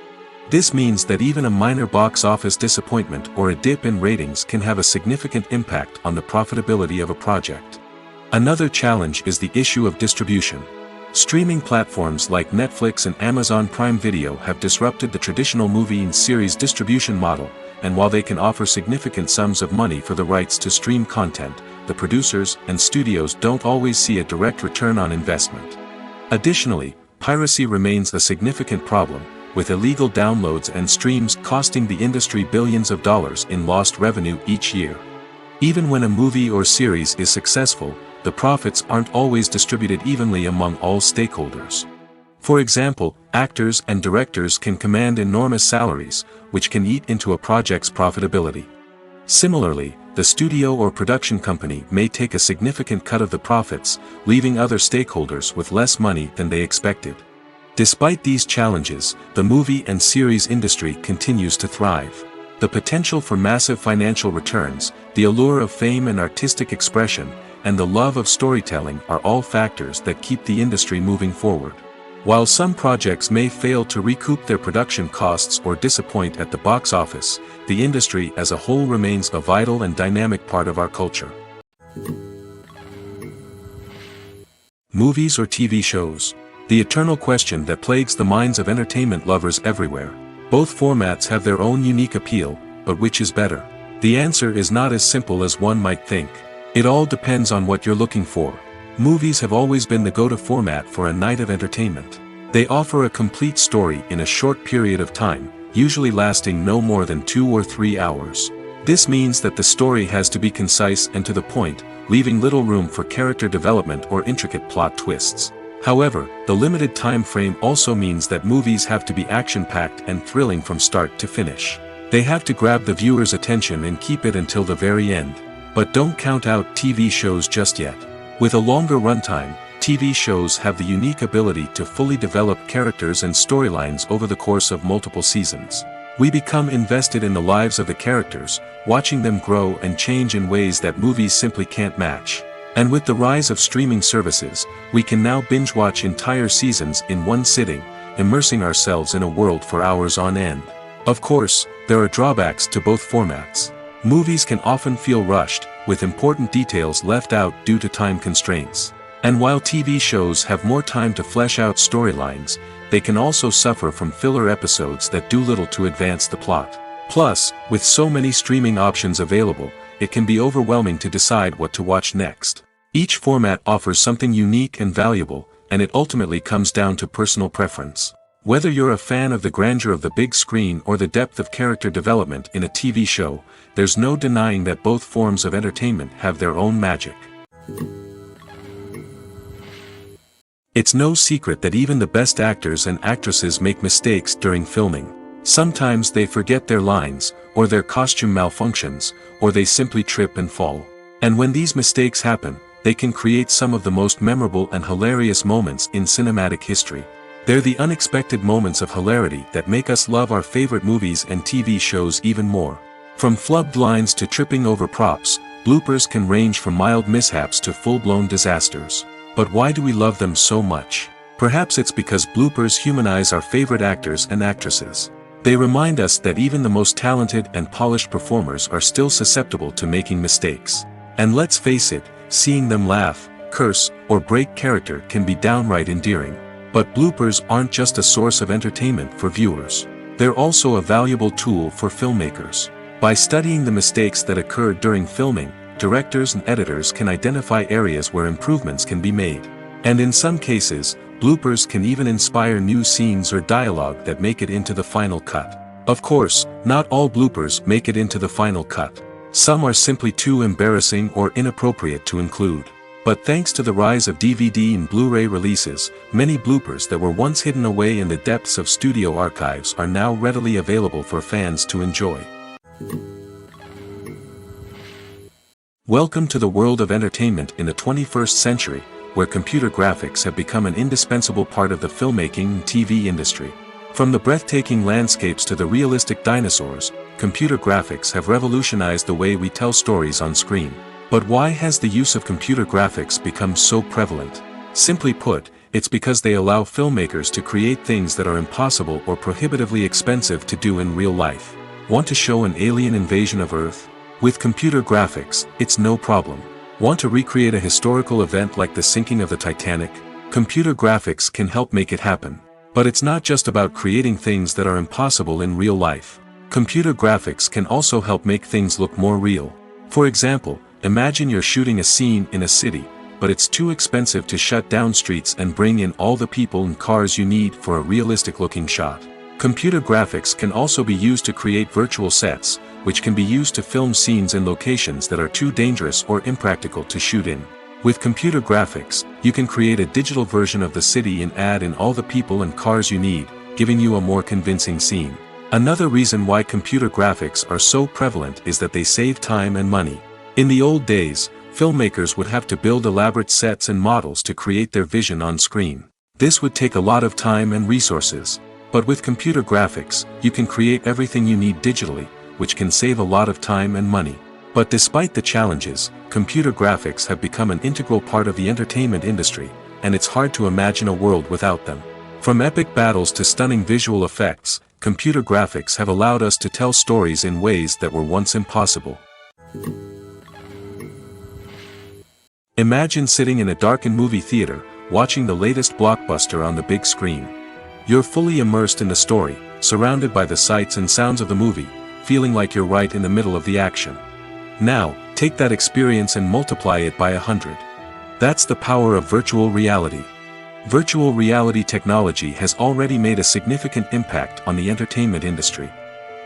This means that even a minor box office disappointment or a dip in ratings can have a significant impact on the profitability of a project. Another challenge is the issue of distribution. Streaming platforms like Netflix and Amazon Prime Video have disrupted the traditional movie and series distribution model, and while they can offer significant sums of money for the rights to stream content, the producers and studios don't always see a direct return on investment. Additionally, piracy remains a significant problem, with illegal downloads and streams costing the industry billions of dollars in lost revenue each year. Even when a movie or series is successful, the profits aren't always distributed evenly among all stakeholders. For example, actors and directors can command enormous salaries, which can eat into a project's profitability. Similarly, the studio or production company may take a significant cut of the profits, leaving other stakeholders with less money than they expected. Despite these challenges, the movie and series industry continues to thrive. The potential for massive financial returns, the allure of fame and artistic expression, and the love of storytelling are all factors that keep the industry moving forward. While some projects may fail to recoup their production costs or disappoint at the box office, the industry as a whole remains a vital and dynamic part of our culture. Movies or TV shows? The eternal question that plagues the minds of entertainment lovers everywhere. Both formats have their own unique appeal, but which is better? The answer is not as simple as one might think. It all depends on what you're looking for. Movies have always been the go-to format for a night of entertainment. They offer a complete story in a short period of time, usually lasting no more than 2 or 3 hours. This means that the story has to be concise and to the point, leaving little room for character development or intricate plot twists. However, the limited time frame also means that movies have to be action-packed and thrilling from start to finish. They have to grab the viewer's attention and keep it until the very end. But don't count out TV shows just yet. With a longer runtime, TV shows have the unique ability to fully develop characters and storylines over the course of multiple seasons. We become invested in the lives of the characters, watching them grow and change in ways that movies simply can't match. And with the rise of streaming services, we can now binge-watch entire seasons in one sitting, immersing ourselves in a world for hours on end. Of course, there are drawbacks to both formats. Movies can often feel rushed, with important details left out due to time constraints. And while TV shows have more time to flesh out storylines, they can also suffer from filler episodes that do little to advance the plot. Plus, with so many streaming options available, it can be overwhelming to decide what to watch next. Each format offers something unique and valuable, and it ultimately comes down to personal preference. Whether you're a fan of the grandeur of the big screen or the depth of character development in a TV show, there's no denying that both forms of entertainment have their own magic. It's no secret that even the best actors and actresses make mistakes during filming. Sometimes they forget their lines, or their costume malfunctions, or they simply trip and fall. And when these mistakes happen, they can create some of the most memorable and hilarious moments in cinematic history. They're the unexpected moments of hilarity that make us love our favorite movies and TV shows even more. From flubbed lines to tripping over props, bloopers can range from mild mishaps to full-blown disasters. But why do we love them so much? Perhaps it's because bloopers humanize our favorite actors and actresses. They remind us that even the most talented and polished performers are still susceptible to making mistakes. And let's face it, seeing them laugh, curse, or break character can be downright endearing. But bloopers aren't just a source of entertainment for viewers. They're also a valuable tool for filmmakers. By studying the mistakes that occurred during filming, directors and editors can identify areas where improvements can be made. And in some cases, bloopers can even inspire new scenes or dialogue that make it into the final cut. Of course, not all bloopers make it into the final cut. Some are simply too embarrassing or inappropriate to include. But thanks to the rise of DVD and Blu-ray releases, many bloopers that were once hidden away in the depths of studio archives are now readily available for fans to enjoy. Welcome to the world of entertainment in the 21st century, where computer graphics have become an indispensable part of the filmmaking and TV industry. From the breathtaking landscapes to the realistic dinosaurs, computer graphics have revolutionized the way we tell stories on screen. But why has the use of computer graphics become so prevalent? Simply put, it's because they allow filmmakers to create things that are impossible or prohibitively expensive to do in real life. Want to show an alien invasion of Earth? With computer graphics, it's no problem. Want to recreate a historical event like the sinking of the Titanic? Computer graphics can help make it happen. But it's not just about creating things that are impossible in real life. Computer graphics can also help make things look more real. For example, imagine you're shooting a scene in a city, but it's too expensive to shut down streets and bring in all the people and cars you need for a realistic-looking shot. Computer graphics can also be used to create virtual sets, which can be used to film scenes in locations that are too dangerous or impractical to shoot in. With computer graphics, you can create a digital version of the city and add in all the people and cars you need, giving you a more convincing scene. Another reason why computer graphics are so prevalent is that they save time and money. In the old days, filmmakers would have to build elaborate sets and models to create their vision on screen. This would take a lot of time and resources. But with computer graphics, you can create everything you need digitally, which can save a lot of time and money. But despite the challenges, computer graphics have become an integral part of the entertainment industry, and it's hard to imagine a world without them. From epic battles to stunning visual effects, computer graphics have allowed us to tell stories in ways that were once impossible. Imagine sitting in a darkened movie theater, watching the latest blockbuster on the big screen. You're fully immersed in the story, surrounded by the sights and sounds of the movie, feeling like you're right in the middle of the action. Now, take that experience and multiply it by 100. That's the power of virtual reality. Virtual reality technology has already made a significant impact on the entertainment industry.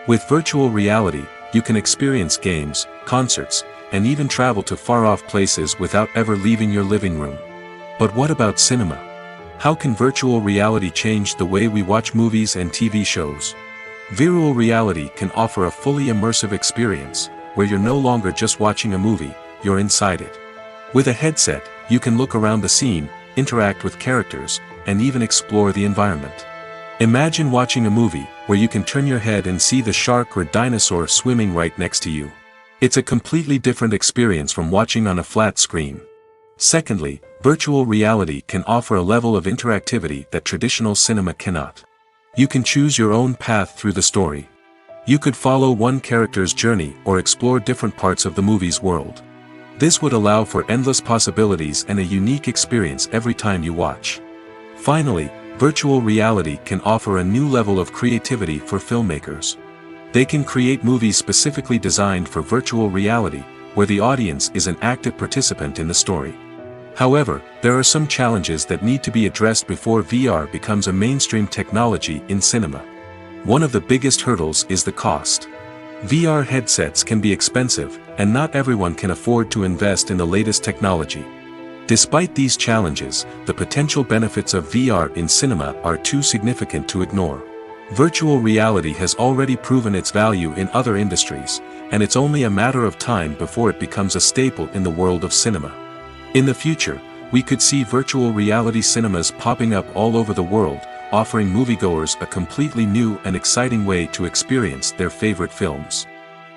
With virtual reality, you can experience games, concerts, and even travel to far-off places without ever leaving your living room. But what about cinema? How can virtual reality change the way we watch movies and TV shows? Virtual reality can offer a fully immersive experience, where you're no longer just watching a movie, you're inside it. With a headset, you can look around the scene, interact with characters, and even explore the environment. Imagine watching a movie where you can turn your head and see the shark or dinosaur swimming right next to you. It's a completely different experience from watching on a flat screen. Secondly, virtual reality can offer a level of interactivity that traditional cinema cannot. You can choose your own path through the story. You could follow one character's journey or explore different parts of the movie's world. This would allow for endless possibilities and a unique experience every time you watch. Finally, virtual reality can offer a new level of creativity for filmmakers. They can create movies specifically designed for virtual reality, where the audience is an active participant in the story. However, there are some challenges that need to be addressed before VR becomes a mainstream technology in cinema. One of the biggest hurdles is the cost. VR headsets can be expensive, and not everyone can afford to invest in the latest technology. Despite these challenges, the potential benefits of VR in cinema are too significant to ignore. Virtual reality has already proven its value in other industries, and it's only a matter of time before it becomes a staple in the world of cinema. In the future, we could see virtual reality cinemas popping up all over the world, offering moviegoers a completely new and exciting way to experience their favorite films.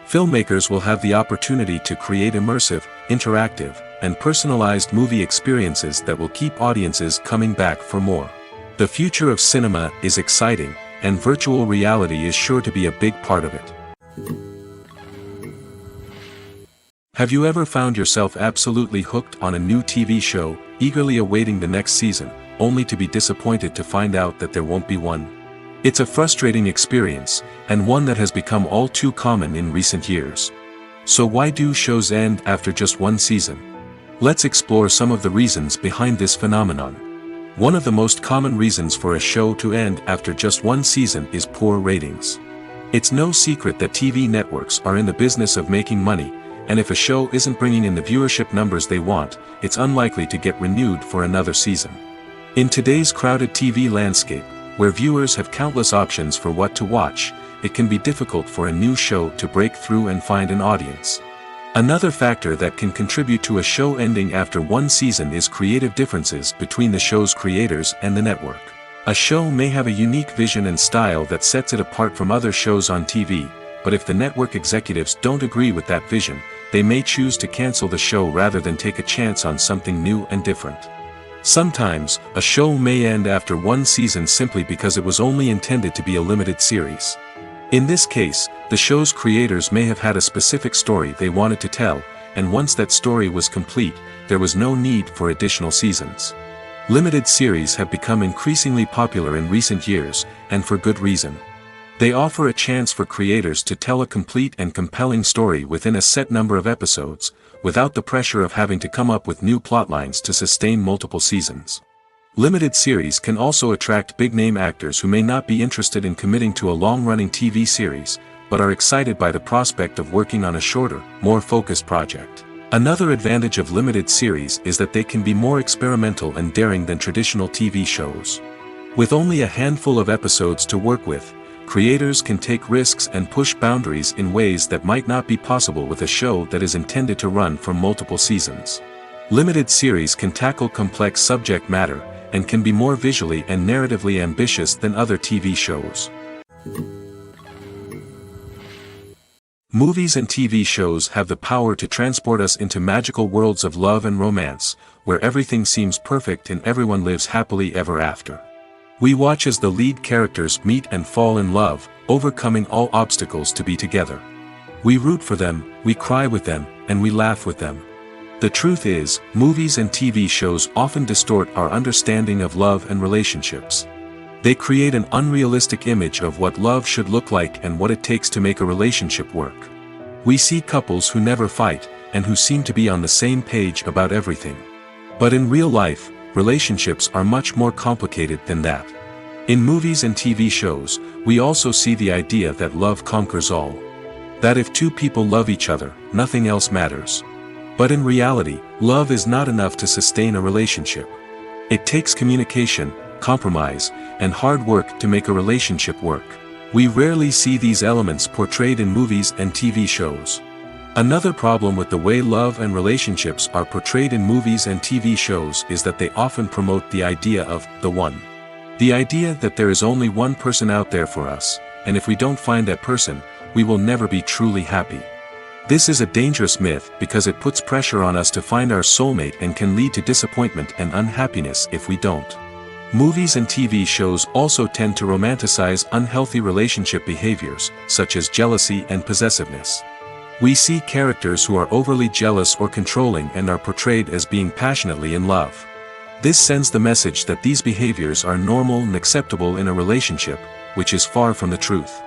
Filmmakers will have the opportunity to create immersive, interactive, and personalized movie experiences that will keep audiences coming back for more. The future of cinema is exciting, and virtual reality is sure to be a big part of it. Have you ever found yourself absolutely hooked on a new TV show, eagerly awaiting the next season, only to be disappointed to find out that there won't be one? It's a frustrating experience, and one that has become all too common in recent years. So why do shows end after just one season? Let's explore some of the reasons behind this phenomenon. One of the most common reasons for a show to end after just one season is poor ratings. It's no secret that TV networks are in the business of making money, and if a show isn't bringing in the viewership numbers they want, it's unlikely to get renewed for another season. In today's crowded TV landscape, where viewers have countless options for what to watch, it can be difficult for a new show to break through and find an audience. Another factor that can contribute to a show ending after one season is creative differences between the show's creators and the network. A show may have a unique vision and style that sets it apart from other shows on TV, but if the network executives don't agree with that vision, they may choose to cancel the show rather than take a chance on something new and different. Sometimes, a show may end after one season simply because it was only intended to be a limited series. In this case, the show's creators may have had a specific story they wanted to tell, and once that story was complete, there was no need for additional seasons. Limited series have become increasingly popular in recent years, and for good reason. They offer a chance for creators to tell a complete and compelling story within a set number of episodes, without the pressure of having to come up with new plotlines to sustain multiple seasons. Limited series can also attract big-name actors who may not be interested in committing to a long-running TV series, but are excited by the prospect of working on a shorter, more focused project. Another advantage of limited series is that they can be more experimental and daring than traditional TV shows. With only a handful of episodes to work with, creators can take risks and push boundaries in ways that might not be possible with a show that is intended to run for multiple seasons. Limited series can tackle complex subject matter, and can be more visually and narratively ambitious than other TV shows. Movies and TV shows have the power to transport us into magical worlds of love and romance, where everything seems perfect and everyone lives happily ever after. We watch as the lead characters meet and fall in love, overcoming all obstacles to be together. We root for them, we cry with them, and we laugh with them. The truth is, movies and TV shows often distort our understanding of love and relationships. They create an unrealistic image of what love should look like and what it takes to make a relationship work. We see couples who never fight, and who seem to be on the same page about everything. But in real life, relationships are much more complicated than that. In movies and TV shows, we also see the idea that love conquers all. That if two people love each other, nothing else matters. But in reality, love is not enough to sustain a relationship. It takes communication, compromise, and hard work to make a relationship work. We rarely see these elements portrayed in movies and TV shows. Another problem with the way love and relationships are portrayed in movies and TV shows is that they often promote the idea of the one. The idea that there is only one person out there for us, and if we don't find that person, we will never be truly happy. This is a dangerous myth because it puts pressure on us to find our soulmate and can lead to disappointment and unhappiness if we don't. Movies and TV shows also tend to romanticize unhealthy relationship behaviors, such as jealousy and possessiveness. We see characters who are overly jealous or controlling and are portrayed as being passionately in love. This sends the message that these behaviors are normal and acceptable in a relationship, which is far from the truth.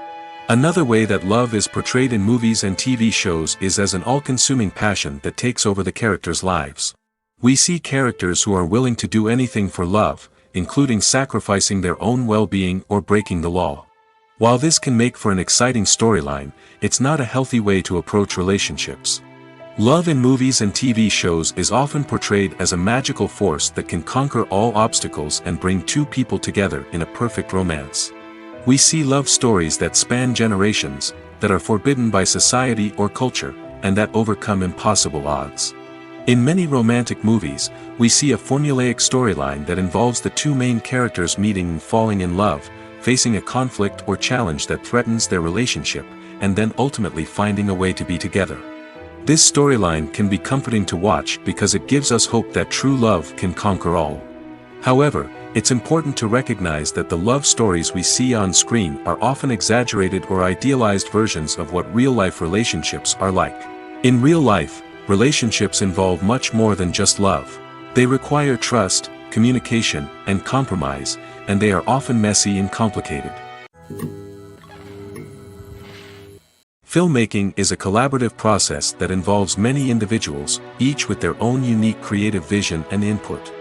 Another way that love is portrayed in movies and TV shows is as an all-consuming passion that takes over the characters' lives. We see characters who are willing to do anything for love, including sacrificing their own well-being or breaking the law. While this can make for an exciting storyline, it's not a healthy way to approach relationships. Love in movies and TV shows is often portrayed as a magical force that can conquer all obstacles and bring two people together in a perfect romance. We see love stories that span generations, that are forbidden by society or culture, and that overcome impossible odds. In many romantic movies, we see a formulaic storyline that involves the two main characters meeting and falling in love, facing a conflict or challenge that threatens their relationship, and then ultimately finding a way to be together. This storyline can be comforting to watch because it gives us hope that true love can conquer all. However, it's important to recognize that the love stories we see on screen are often exaggerated or idealized versions of what real-life relationships are like. In real life, relationships involve much more than just love. They require trust, communication, and compromise, and they are often messy and complicated. Filmmaking is a collaborative process that involves many individuals, each with their own unique creative vision and input.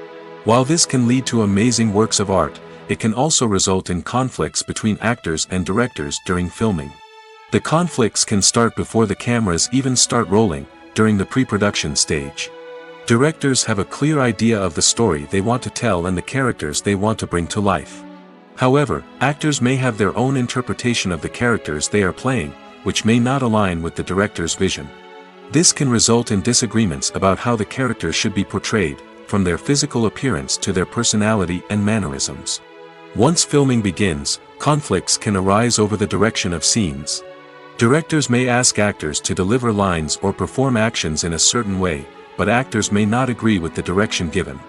While this can lead to amazing works of art, it can also result in conflicts between actors and directors during filming. The conflicts can start before the cameras even start rolling, during the pre-production stage. Directors have a clear idea of the story they want to tell and the characters they want to bring to life. However, actors may have their own interpretation of the characters they are playing, which may not align with the director's vision. This can result in disagreements about how the characters should be portrayed, from their physical appearance to their personality and mannerisms. Once filming begins, conflicts can arise over the direction of scenes. Directors may ask actors to deliver lines or perform actions in a certain way, but actors may not agree with the direction given.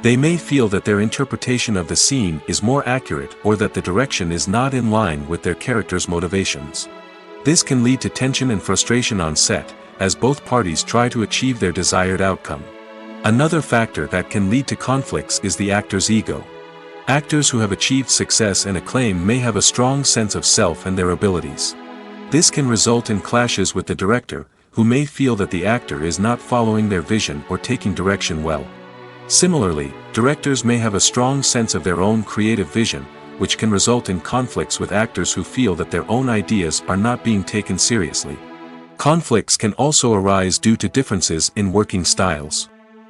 They may feel that their interpretation of the scene is more accurate or that the direction is not in line with their character's motivations. This can lead to tension and frustration on set, as both parties try to achieve their desired outcome. Another factor that can lead to conflicts is the actor's ego. Actors who have achieved success and acclaim may have a strong sense of self and their abilities. This can result in clashes with the director, who may feel that the actor is not following their vision or taking direction well. Similarly, directors may have a strong sense of their own creative vision, which can result in conflicts with actors who feel that their own ideas are not being taken seriously. Conflicts can also arise due to differences in working styles.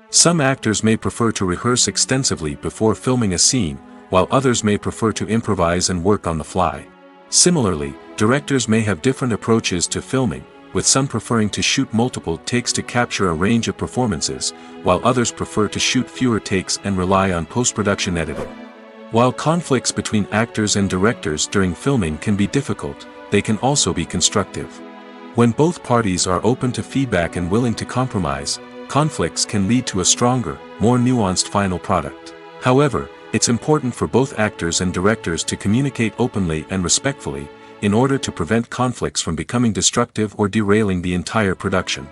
Some actors may prefer to rehearse extensively before filming a scene, while others may prefer to improvise and work on the fly. Similarly, directors may have different approaches to filming, with some preferring to shoot multiple takes to capture a range of performances, while others prefer to shoot fewer takes and rely on post-production editing. While conflicts between actors and directors during filming can be difficult, they can also be constructive. When both parties are open to feedback and willing to compromise, conflicts can lead to a stronger, more nuanced final product. However, it's important for both actors and directors to communicate openly and respectfully, in order to prevent conflicts from becoming destructive or derailing the entire production.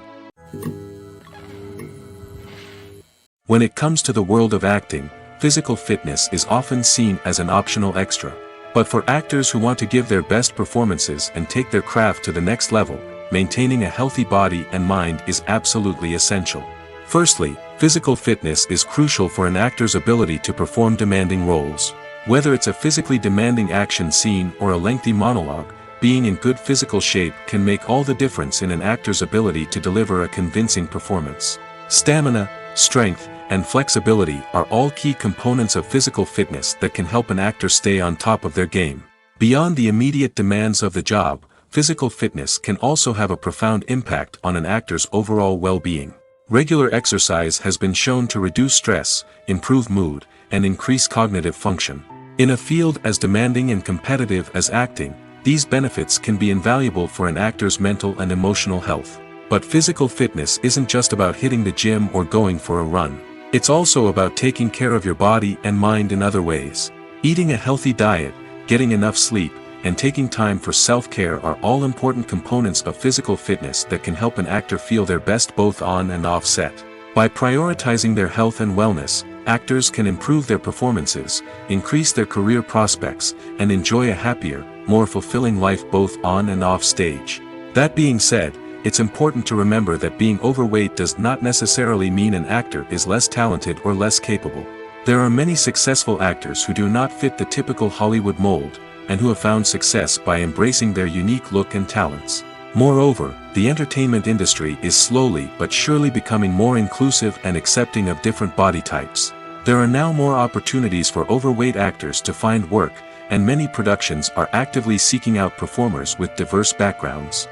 When it comes to the world of acting, physical fitness is often seen as an optional extra. But for actors who want to give their best performances and take their craft to the next level, maintaining a healthy body and mind is absolutely essential. Firstly, physical fitness is crucial for an actor's ability to perform demanding roles. Whether it's a physically demanding action scene or a lengthy monologue, being in good physical shape can make all the difference in an actor's ability to deliver a convincing performance. Stamina, strength, and flexibility are all key components of physical fitness that can help an actor stay on top of their game. Beyond the immediate demands of the job, physical fitness can also have a profound impact on an actor's overall well-being. Regular exercise has been shown to reduce stress, improve mood, and increase cognitive function. In a field as demanding and competitive as acting, these benefits can be invaluable for an actor's mental and emotional health. But physical fitness isn't just about hitting the gym or going for a run. It's also about taking care of your body and mind in other ways. Eating a healthy diet, getting enough sleep, and taking time for self-care are all important components of physical fitness that can help an actor feel their best both on and off set. By prioritizing their health and wellness, actors can improve their performances, increase their career prospects, and enjoy a happier, more fulfilling life both on and off stage. That being said, it's important to remember that being overweight does not necessarily mean an actor is less talented or less capable. There are many successful actors who do not fit the typical Hollywood mold, and who have found success by embracing their unique look and talents. Moreover, the entertainment industry is slowly but surely becoming more inclusive and accepting of different body types. There are now more opportunities for overweight actors to find work, and many productions are actively seeking out performers with diverse backgrounds.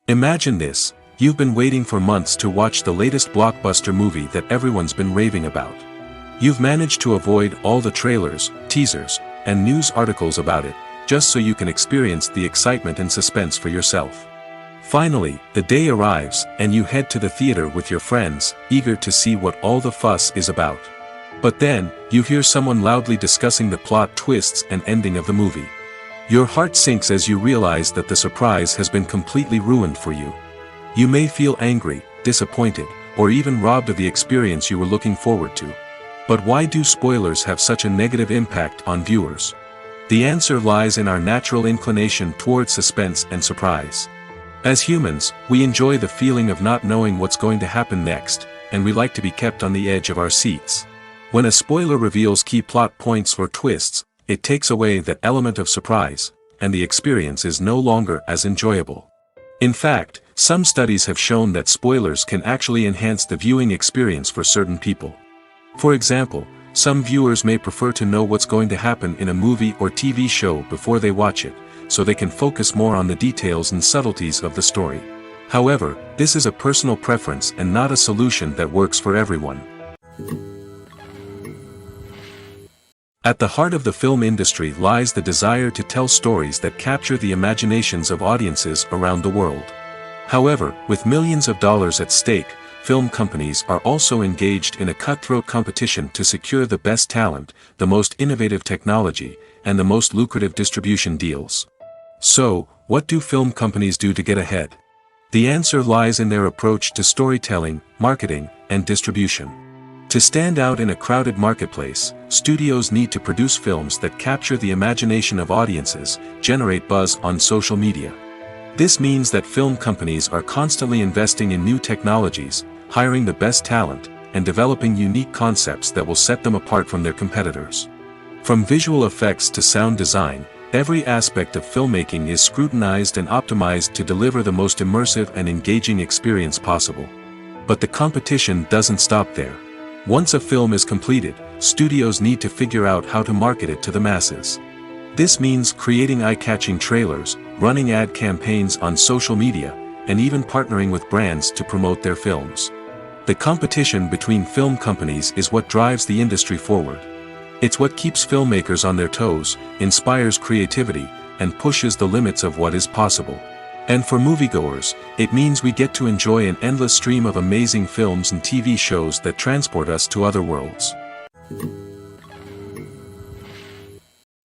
Imagine this: you've been waiting for months to watch the latest blockbuster movie that everyone's been raving about. You've managed to avoid all the trailers, teasers, and news articles about it, just so you can experience the excitement and suspense for yourself. Finally, the day arrives, and you head to the theater with your friends, eager to see what all the fuss is about. But then, you hear someone loudly discussing the plot twists and ending of the movie. Your heart sinks as you realize that the surprise has been completely ruined for you. You may feel angry, disappointed, or even robbed of the experience you were looking forward to. But why do spoilers have such a negative impact on viewers? The answer lies in our natural inclination toward suspense and surprise. As humans, we enjoy the feeling of not knowing what's going to happen next, and we like to be kept on the edge of our seats. When a spoiler reveals key plot points or twists, it takes away that element of surprise, and the experience is no longer as enjoyable. In fact, some studies have shown that spoilers can actually enhance the viewing experience for certain people. For example, some viewers may prefer to know what's going to happen in a movie or TV show before they watch it, so they can focus more on the details and subtleties of the story. However, this is a personal preference and not a solution that works for everyone. At the heart of the film industry lies the desire to tell stories that capture the imaginations of audiences around the world. However, with millions of dollars at stake, film companies are also engaged in a cutthroat competition to secure the best talent, the most innovative technology, and the most lucrative distribution deals. So, what do film companies do to get ahead? The answer lies in their approach to storytelling, marketing, and distribution. To stand out in a crowded marketplace, studios need to produce films that capture the imagination of audiences, generate buzz on social media. This means that film companies are constantly investing in new technologies, hiring the best talent, and developing unique concepts that will set them apart from their competitors. From visual effects to sound design, every aspect of filmmaking is scrutinized and optimized to deliver the most immersive and engaging experience possible. But the competition doesn't stop there. Once a film is completed, studios need to figure out how to market it to the masses. This means creating eye-catching trailers, running ad campaigns on social media, and even partnering with brands to promote their films. The competition between film companies is what drives the industry forward. It's what keeps filmmakers on their toes, inspires creativity, and pushes the limits of what is possible. And for moviegoers, it means we get to enjoy an endless stream of amazing films and TV shows that transport us to other worlds.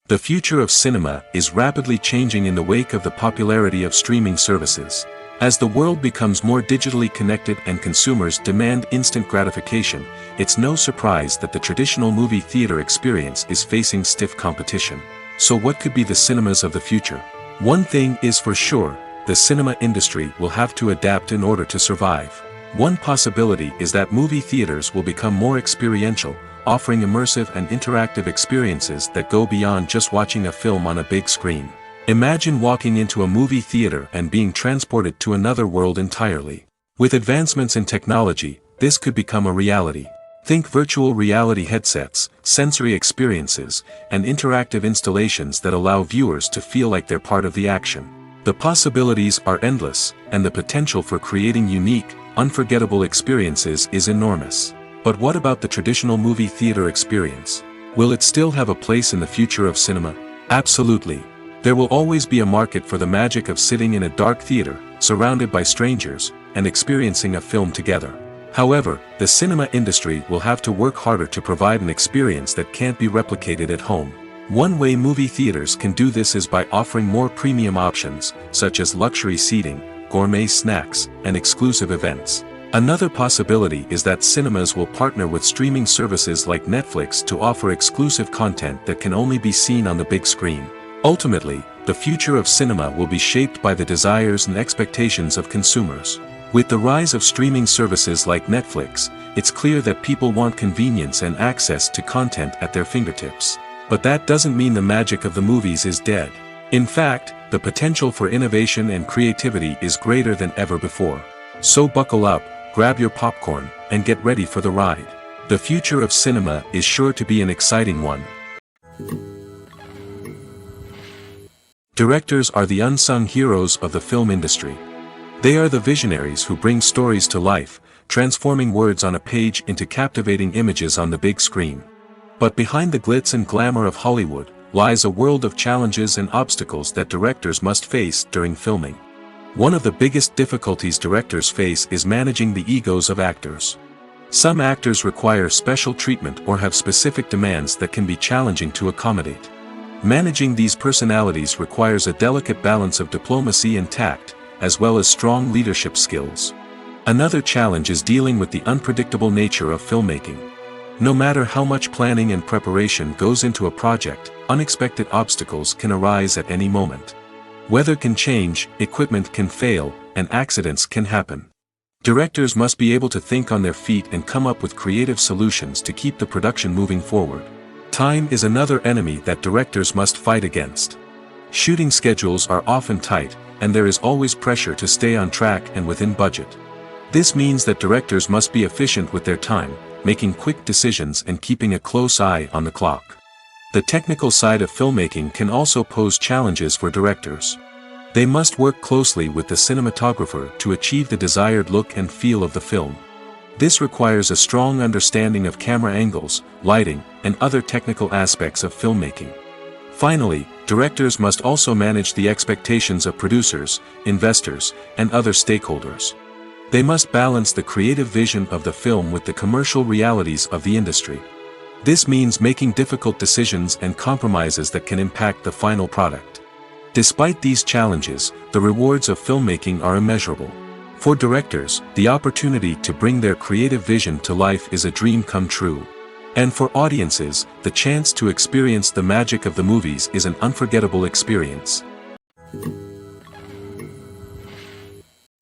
The future of cinema is rapidly changing in the wake of the popularity of streaming services. As the world becomes more digitally connected and consumers demand instant gratification, it's no surprise that the traditional movie theater experience is facing stiff competition. So what could be the cinemas of the future? One thing is for sure, the cinema industry will have to adapt in order to survive. One possibility is that movie theaters will become more experiential, offering immersive and interactive experiences that go beyond just watching a film on a big screen. Imagine walking into a movie theater and being transported to another world entirely. With advancements in technology, this could become a reality. Think virtual reality headsets, sensory experiences, and interactive installations that allow viewers to feel like they're part of the action. The possibilities are endless, and the potential for creating unique, unforgettable experiences is enormous. But what about the traditional movie theater experience? Will it still have a place in the future of cinema? Absolutely. There will always be a market for the magic of sitting in a dark theater, surrounded by strangers, and experiencing a film together. However, the cinema industry will have to work harder to provide an experience that can't be replicated at home. One way movie theaters can do this is by offering more premium options, such as luxury seating, gourmet snacks, and exclusive events. Another possibility is that cinemas will partner with streaming services like Netflix to offer exclusive content that can only be seen on the big screen. Ultimately, the future of cinema will be shaped by the desires and expectations of consumers. With the rise of streaming services like Netflix, it's clear that people want convenience and access to content at their fingertips. But that doesn't mean the magic of the movies is dead. In fact, the potential for innovation and creativity is greater than ever before. So buckle up, grab your popcorn, and get ready for the ride. The future of cinema is sure to be an exciting one. Directors are the unsung heroes of the film industry. They are the visionaries who bring stories to life, transforming words on a page into captivating images on the big screen. But behind the glitz and glamour of Hollywood, lies a world of challenges and obstacles that directors must face during filming. One of the biggest difficulties directors face is managing the egos of actors. Some actors require special treatment or have specific demands that can be challenging to accommodate. Managing these personalities requires a delicate balance of diplomacy and tact, as well as strong leadership skills. Another challenge is dealing with the unpredictable nature of filmmaking. No matter how much planning and preparation goes into a project, unexpected obstacles can arise at any moment. Weather can change, equipment can fail, and accidents can happen. Directors must be able to think on their feet and come up with creative solutions to keep the production moving forward. Time is another enemy that directors must fight against. Shooting schedules are often tight, and there is always pressure to stay on track and within budget. This means that directors must be efficient with their time, making quick decisions and keeping a close eye on the clock. The technical side of filmmaking can also pose challenges for directors. They must work closely with the cinematographer to achieve the desired look and feel of the film. This requires a strong understanding of camera angles, lighting, and other technical aspects of filmmaking. Finally, directors must also manage the expectations of producers, investors, and other stakeholders. They must balance the creative vision of the film with the commercial realities of the industry. This means making difficult decisions and compromises that can impact the final product. Despite these challenges, the rewards of filmmaking are immeasurable. For directors, the opportunity to bring their creative vision to life is a dream come true. And for audiences, the chance to experience the magic of the movies is an unforgettable experience.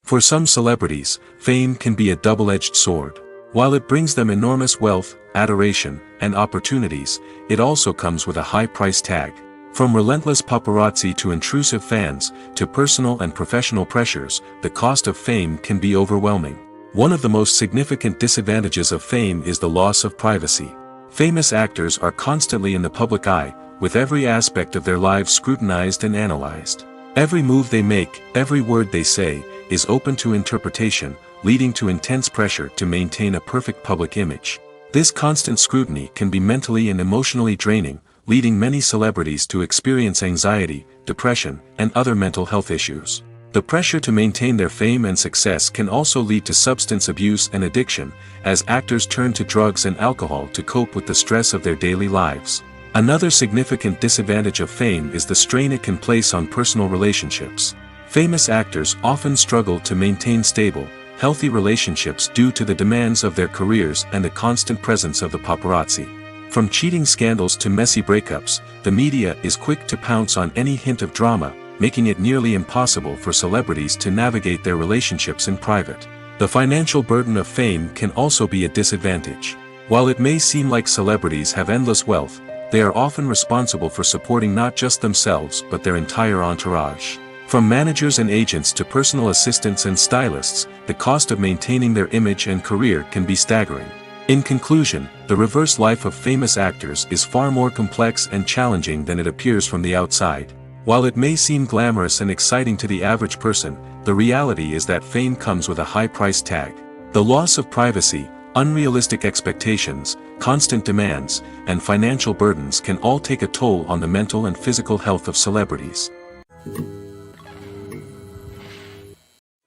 For some celebrities, fame can be a double-edged sword. While it brings them enormous wealth, adoration, and opportunities, it also comes with a high price tag. From relentless paparazzi to intrusive fans, to personal and professional pressures, the cost of fame can be overwhelming. One of the most significant disadvantages of fame is the loss of privacy. Famous actors are constantly in the public eye, with every aspect of their lives scrutinized and analyzed. Every move they make, every word they say, is open to interpretation, leading to intense pressure to maintain a perfect public image. This constant scrutiny can be mentally and emotionally draining, leading many celebrities to experience anxiety, depression, and other mental health issues. The pressure to maintain their fame and success can also lead to substance abuse and addiction, as actors turn to drugs and alcohol to cope with the stress of their daily lives. Another significant disadvantage of fame is the strain it can place on personal relationships. Famous actors often struggle to maintain stable, healthy relationships due to the demands of their careers and the constant presence of the paparazzi. From cheating scandals to messy breakups, the media is quick to pounce on any hint of drama, making it nearly impossible for celebrities to navigate their relationships in private. The financial burden of fame can also be a disadvantage. While it may seem like celebrities have endless wealth, they are often responsible for supporting not just themselves but their entire entourage. From managers and agents to personal assistants and stylists, the cost of maintaining their image and career can be staggering. In conclusion, the reverse life of famous actors is far more complex and challenging than it appears from the outside. While it may seem glamorous and exciting to the average person, the reality is that fame comes with a high price tag. The loss of privacy, unrealistic expectations, constant demands, and financial burdens can all take a toll on the mental and physical health of celebrities.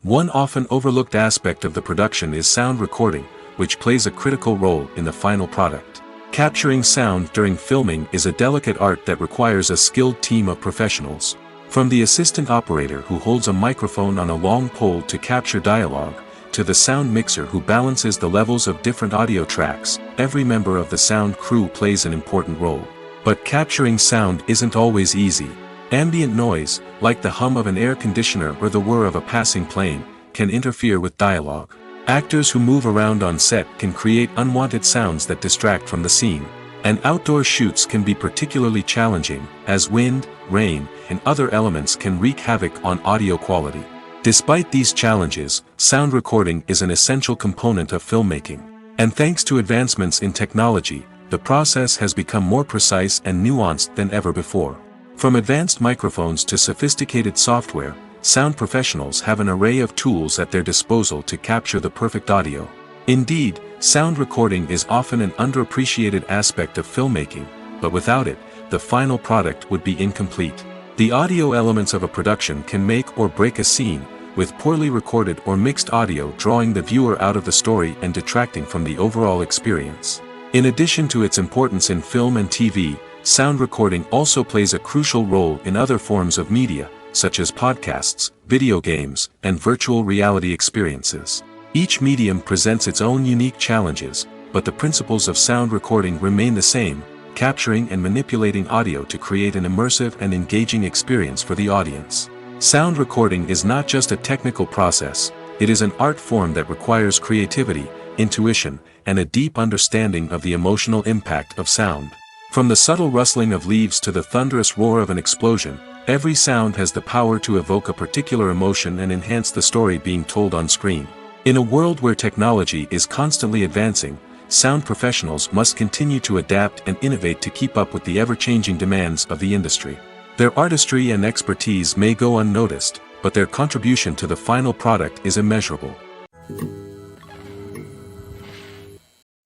One often overlooked aspect of the production is sound recording, which plays a critical role in the final product. Capturing sound during filming is a delicate art that requires a skilled team of professionals. From the assistant operator who holds a microphone on a long pole to capture dialogue, to the sound mixer who balances the levels of different audio tracks, every member of the sound crew plays an important role. But capturing sound isn't always easy. Ambient noise, like the hum of an air conditioner or the whir of a passing plane, can interfere with dialogue. Actors who move around on set can create unwanted sounds that distract from the scene. And outdoor shoots can be particularly challenging, as wind, rain, and other elements can wreak havoc on audio quality. Despite these challenges, sound recording is an essential component of filmmaking. And thanks to advancements in technology, the process has become more precise and nuanced than ever before. From advanced microphones to sophisticated software, sound professionals have an array of tools at their disposal to capture the perfect audio. Indeed, sound recording is often an underappreciated aspect of filmmaking, but without it, the final product would be incomplete. The audio elements of a production can make or break a scene, with poorly recorded or mixed audio drawing the viewer out of the story and detracting from the overall experience. In addition to its importance in film and TV, sound recording also plays a crucial role in other forms of media, such as podcasts, video games, and virtual reality experiences. Each medium presents its own unique challenges, but the principles of sound recording remain the same, capturing and manipulating audio to create an immersive and engaging experience for the audience. Sound recording is not just a technical process, it is an art form that requires creativity, intuition, and a deep understanding of the emotional impact of sound. From the subtle rustling of leaves to the thunderous roar of an explosion, every sound has the power to evoke a particular emotion and enhance the story being told on screen. In a world where technology is constantly advancing, sound professionals must continue to adapt and innovate to keep up with the ever-changing demands of the industry. Their artistry and expertise may go unnoticed, but their contribution to the final product is immeasurable.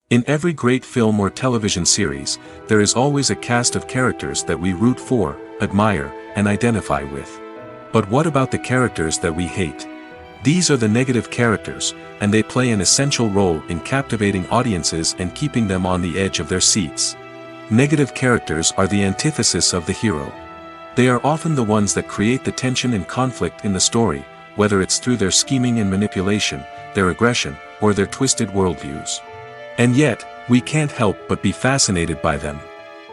In every great film or television series, there is always a cast of characters that we root for, admire, and identify with. But what about the characters that we hate? These are the negative characters, and they play an essential role in captivating audiences and keeping them on the edge of their seats. Negative characters are the antithesis of the hero. They are often the ones that create the tension and conflict in the story, whether it's through their scheming and manipulation, their aggression, or their twisted worldviews. And yet, we can't help but be fascinated by them.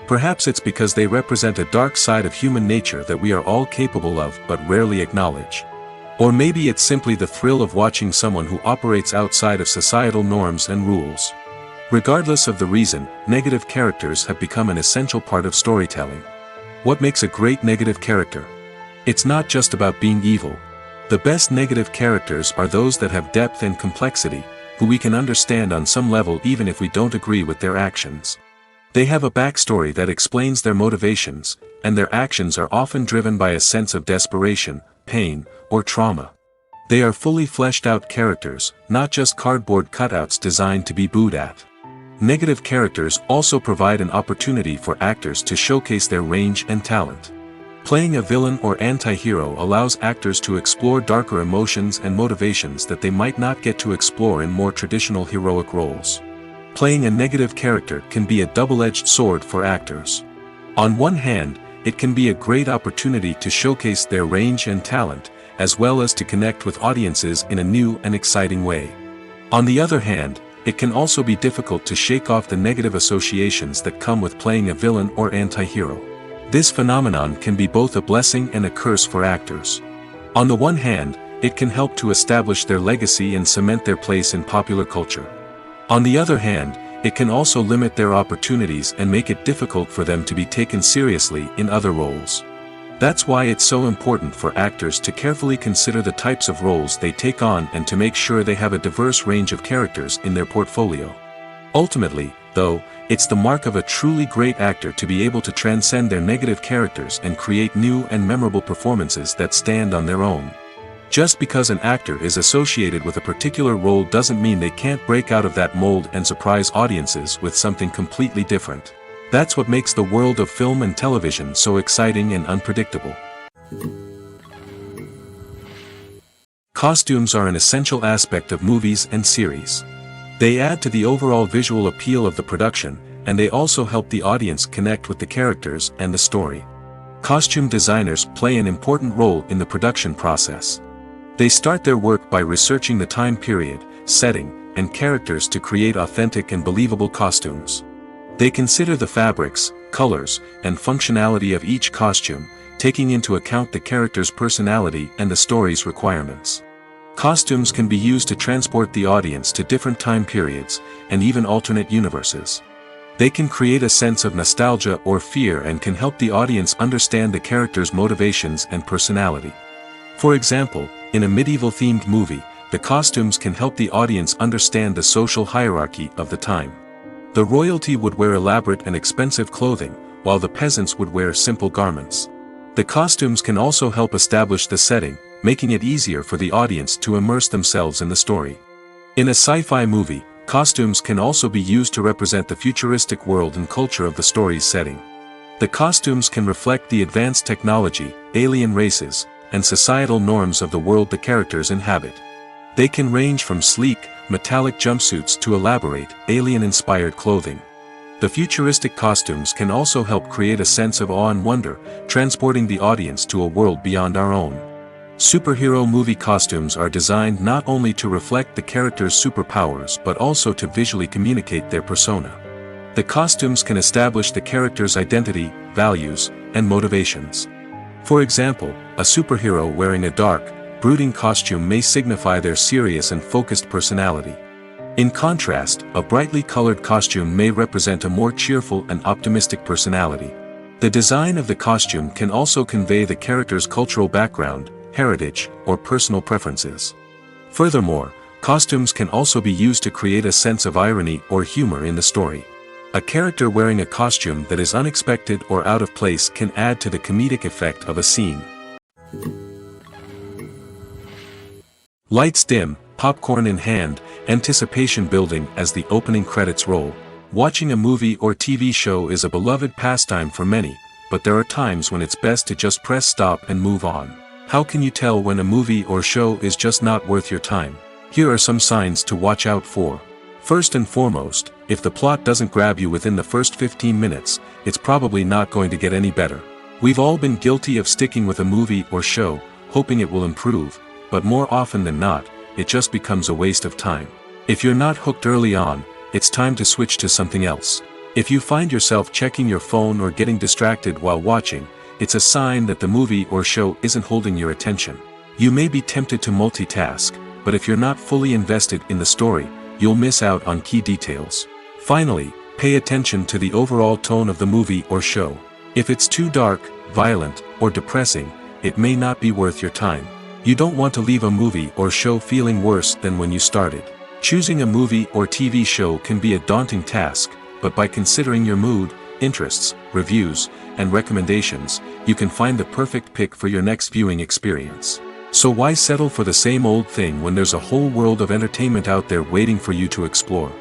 Perhaps it's because they represent a dark side of human nature that we are all capable of but rarely acknowledge. Or maybe it's simply the thrill of watching someone who operates outside of societal norms and rules. Regardless of the reason, negative characters have become an essential part of storytelling. What makes a great negative character? It's not just about being evil. The best negative characters are those that have depth and complexity, who we can understand on some level even if we don't agree with their actions. They have a backstory that explains their motivations, and their actions are often driven by a sense of desperation, pain, or trauma. They are fully fleshed out characters, not just cardboard cutouts designed to be booed at. Negative characters also provide an opportunity for actors to showcase their range and talent. Playing a villain or anti-hero allows actors to explore darker emotions and motivations that they might not get to explore in more traditional heroic roles. Playing a negative character can be a double-edged sword for actors. On one hand, it can be a great opportunity to showcase their range and talent, as well as to connect with audiences in a new and exciting way. On the other hand, it can also be difficult to shake off the negative associations that come with playing a villain or anti-hero. This phenomenon can be both a blessing and a curse for actors. On the one hand, it can help to establish their legacy and cement their place in popular culture. On the other hand, it can also limit their opportunities and make it difficult for them to be taken seriously in other roles. That's why it's so important for actors to carefully consider the types of roles they take on and to make sure they have a diverse range of characters in their portfolio. Ultimately, though, it's the mark of a truly great actor to be able to transcend their negative characters and create new and memorable performances that stand on their own. Just because an actor is associated with a particular role doesn't mean they can't break out of that mold and surprise audiences with something completely different. That's what makes the world of film and television so exciting and unpredictable. Costumes are an essential aspect of movies and series. They add to the overall visual appeal of the production, and they also help the audience connect with the characters and the story. Costume designers play an important role in the production process. They start their work by researching the time period, setting, and characters to create authentic and believable costumes. They consider the fabrics, colors, and functionality of each costume, taking into account the character's personality and the story's requirements. Costumes can be used to transport the audience to different time periods, and even alternate universes. They can create a sense of nostalgia or fear and can help the audience understand the character's motivations and personality. For example, in a medieval-themed movie, the costumes can help the audience understand the social hierarchy of the time. The royalty would wear elaborate and expensive clothing, while the peasants would wear simple garments. The costumes can also help establish the setting, making it easier for the audience to immerse themselves in the story. In a sci-fi movie, costumes can also be used to represent the futuristic world and culture of the story's setting. The costumes can reflect the advanced technology, alien races, and societal norms of the world the characters inhabit. They can range from sleek, metallic jumpsuits to elaborate, alien-inspired clothing. The futuristic costumes can also help create a sense of awe and wonder, transporting the audience to a world beyond our own. Superhero movie costumes are designed not only to reflect the character's superpowers but also to visually communicate their persona. The costumes can establish the character's identity, values, and motivations. For example, a superhero wearing a dark, brooding costume may signify their serious and focused personality. In contrast, a brightly colored costume may represent a more cheerful and optimistic personality. The design of the costume can also convey the character's cultural background, heritage, or personal preferences. Furthermore, costumes can also be used to create a sense of irony or humor in the story. A character wearing a costume that is unexpected or out of place can add to the comedic effect of a scene. Lights dim, popcorn in hand, anticipation building as the opening credits roll. Watching a movie or TV show is a beloved pastime for many, but there are times when it's best to just press stop and move on. How can you tell when a movie or show is just not worth your time? Here are some signs to watch out for. First and foremost, if the plot doesn't grab you within the first 15 minutes, it's probably not going to get any better. We've all been guilty of sticking with a movie or show, hoping it will improve, but more often than not, it just becomes a waste of time. If you're not hooked early on, it's time to switch to something else. If you find yourself checking your phone or getting distracted while watching, it's a sign that the movie or show isn't holding your attention. You may be tempted to multitask, but if you're not fully invested in the story, you'll miss out on key details. Finally, pay attention to the overall tone of the movie or show. If it's too dark, violent, or depressing, it may not be worth your time. You don't want to leave a movie or show feeling worse than when you started. Choosing a movie or TV show can be a daunting task, but by considering your mood, interests, reviews, and recommendations, you can find the perfect pick for your next viewing experience. So why settle for the same old thing when there's a whole world of entertainment out there waiting for you to explore?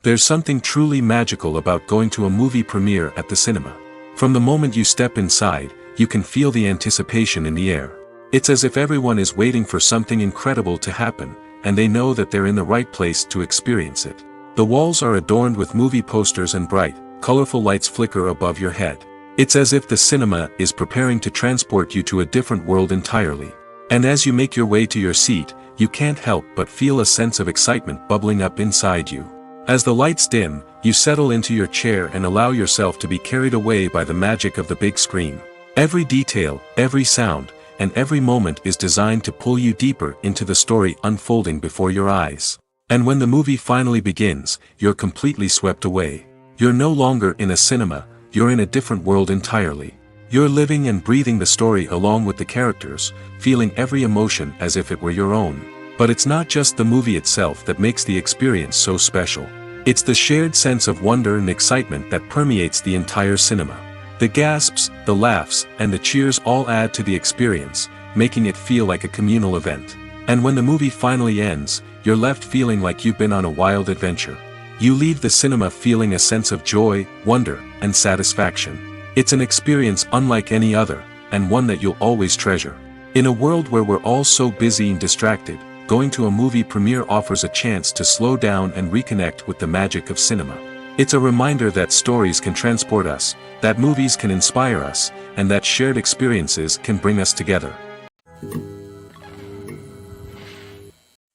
There's something truly magical about going to a movie premiere at the cinema. From the moment you step inside, you can feel the anticipation in the air. It's as if everyone is waiting for something incredible to happen, and they know that they're in the right place to experience it. The walls are adorned with movie posters and bright, colorful lights flicker above your head. It's as if the cinema is preparing to transport you to a different world entirely. And as you make your way to your seat, you can't help but feel a sense of excitement bubbling up inside you. As the lights dim, you settle into your chair and allow yourself to be carried away by the magic of the big screen. Every detail, every sound, and every moment is designed to pull you deeper into the story unfolding before your eyes. And when the movie finally begins, you're completely swept away. You're no longer in a cinema, you're in a different world entirely. You're living and breathing the story along with the characters, feeling every emotion as if it were your own. But it's not just the movie itself that makes the experience so special. It's the shared sense of wonder and excitement that permeates the entire cinema. The gasps, the laughs, and the cheers all add to the experience, making it feel like a communal event. And when the movie finally ends, you're left feeling like you've been on a wild adventure. You leave the cinema feeling a sense of joy, wonder, and satisfaction. It's an experience unlike any other, and one that you'll always treasure. In a world where we're all so busy and distracted, going to a movie premiere offers a chance to slow down and reconnect with the magic of cinema. It's a reminder that stories can transport us, that movies can inspire us, and that shared experiences can bring us together.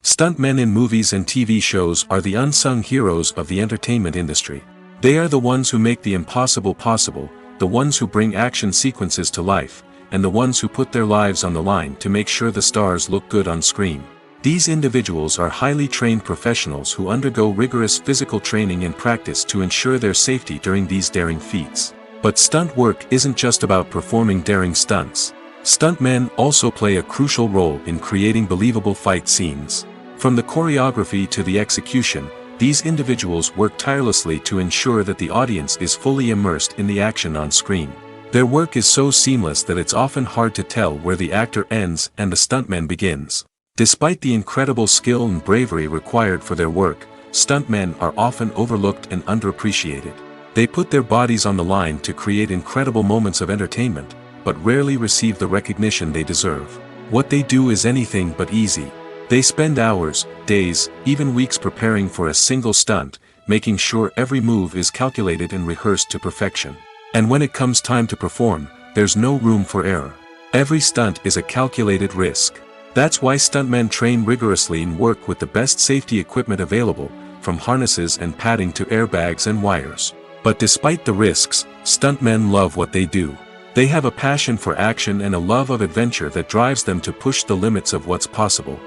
Stuntmen in movies and TV shows are the unsung heroes of the entertainment industry. They are the ones who make the impossible possible, the ones who bring action sequences to life, and the ones who put their lives on the line to make sure the stars look good on screen. These individuals are highly trained professionals who undergo rigorous physical training and practice to ensure their safety during these daring feats. But stunt work isn't just about performing daring stunts. Stuntmen also play a crucial role in creating believable fight scenes. From the choreography to the execution, these individuals work tirelessly to ensure that the audience is fully immersed in the action on screen. Their work is so seamless that it's often hard to tell where the actor ends and the stuntman begins. Despite the incredible skill and bravery required for their work, stuntmen are often overlooked and underappreciated. They put their bodies on the line to create incredible moments of entertainment, but rarely receive the recognition they deserve. What they do is anything but easy. They spend hours, days, even weeks preparing for a single stunt, making sure every move is calculated and rehearsed to perfection. And when it comes time to perform, there's no room for error. Every stunt is a calculated risk. That's why stuntmen train rigorously and work with the best safety equipment available, from harnesses and padding to airbags and wires. But despite the risks, stuntmen love what they do. They have a passion for action and a love of adventure that drives them to push the limits of what's possible.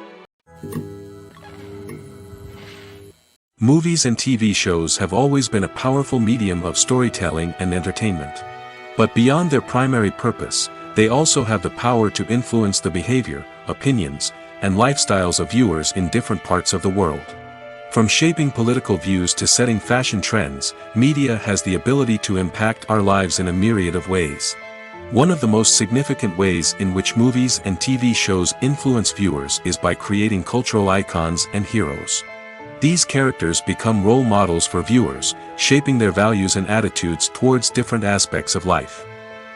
Movies and TV shows have always been a powerful medium of storytelling and entertainment. But beyond their primary purpose, they also have the power to influence the behavior, opinions, and lifestyles of viewers in different parts of the world. From shaping political views to setting fashion trends, media has the ability to impact our lives in a myriad of ways. One of the most significant ways in which movies and TV shows influence viewers is by creating cultural icons and heroes. These characters become role models for viewers, shaping their values and attitudes towards different aspects of life.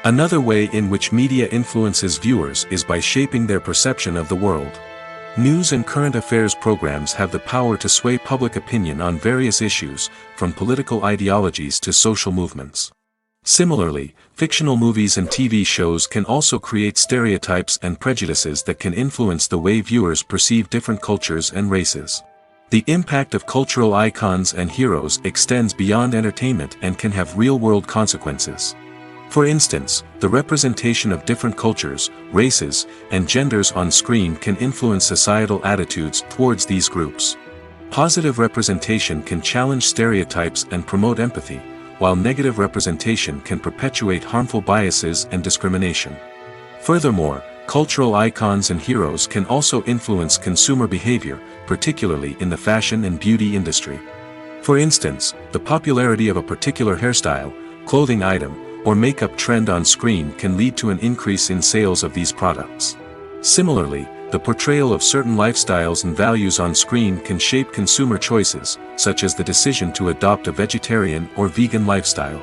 Another way in which media influences viewers is by shaping their perception of the world. News and current affairs programs have the power to sway public opinion on various issues, from political ideologies to social movements. Similarly, fictional movies and TV shows can also create stereotypes and prejudices that can influence the way viewers perceive different cultures and races. The impact of cultural icons and heroes extends beyond entertainment and can have real-world consequences. For instance, the representation of different cultures, races, and genders on screen can influence societal attitudes towards these groups. Positive representation can challenge stereotypes and promote empathy, while negative representation can perpetuate harmful biases and discrimination. Furthermore, Cultural icons and heroes can also influence consumer behavior, particularly in the fashion and beauty industry. For instance, the popularity of a particular hairstyle, clothing item, or makeup trend on screen can lead to an increase in sales of these products. Similarly, the portrayal of certain lifestyles and values on screen can shape consumer choices, such as the decision to adopt a vegetarian or vegan lifestyle.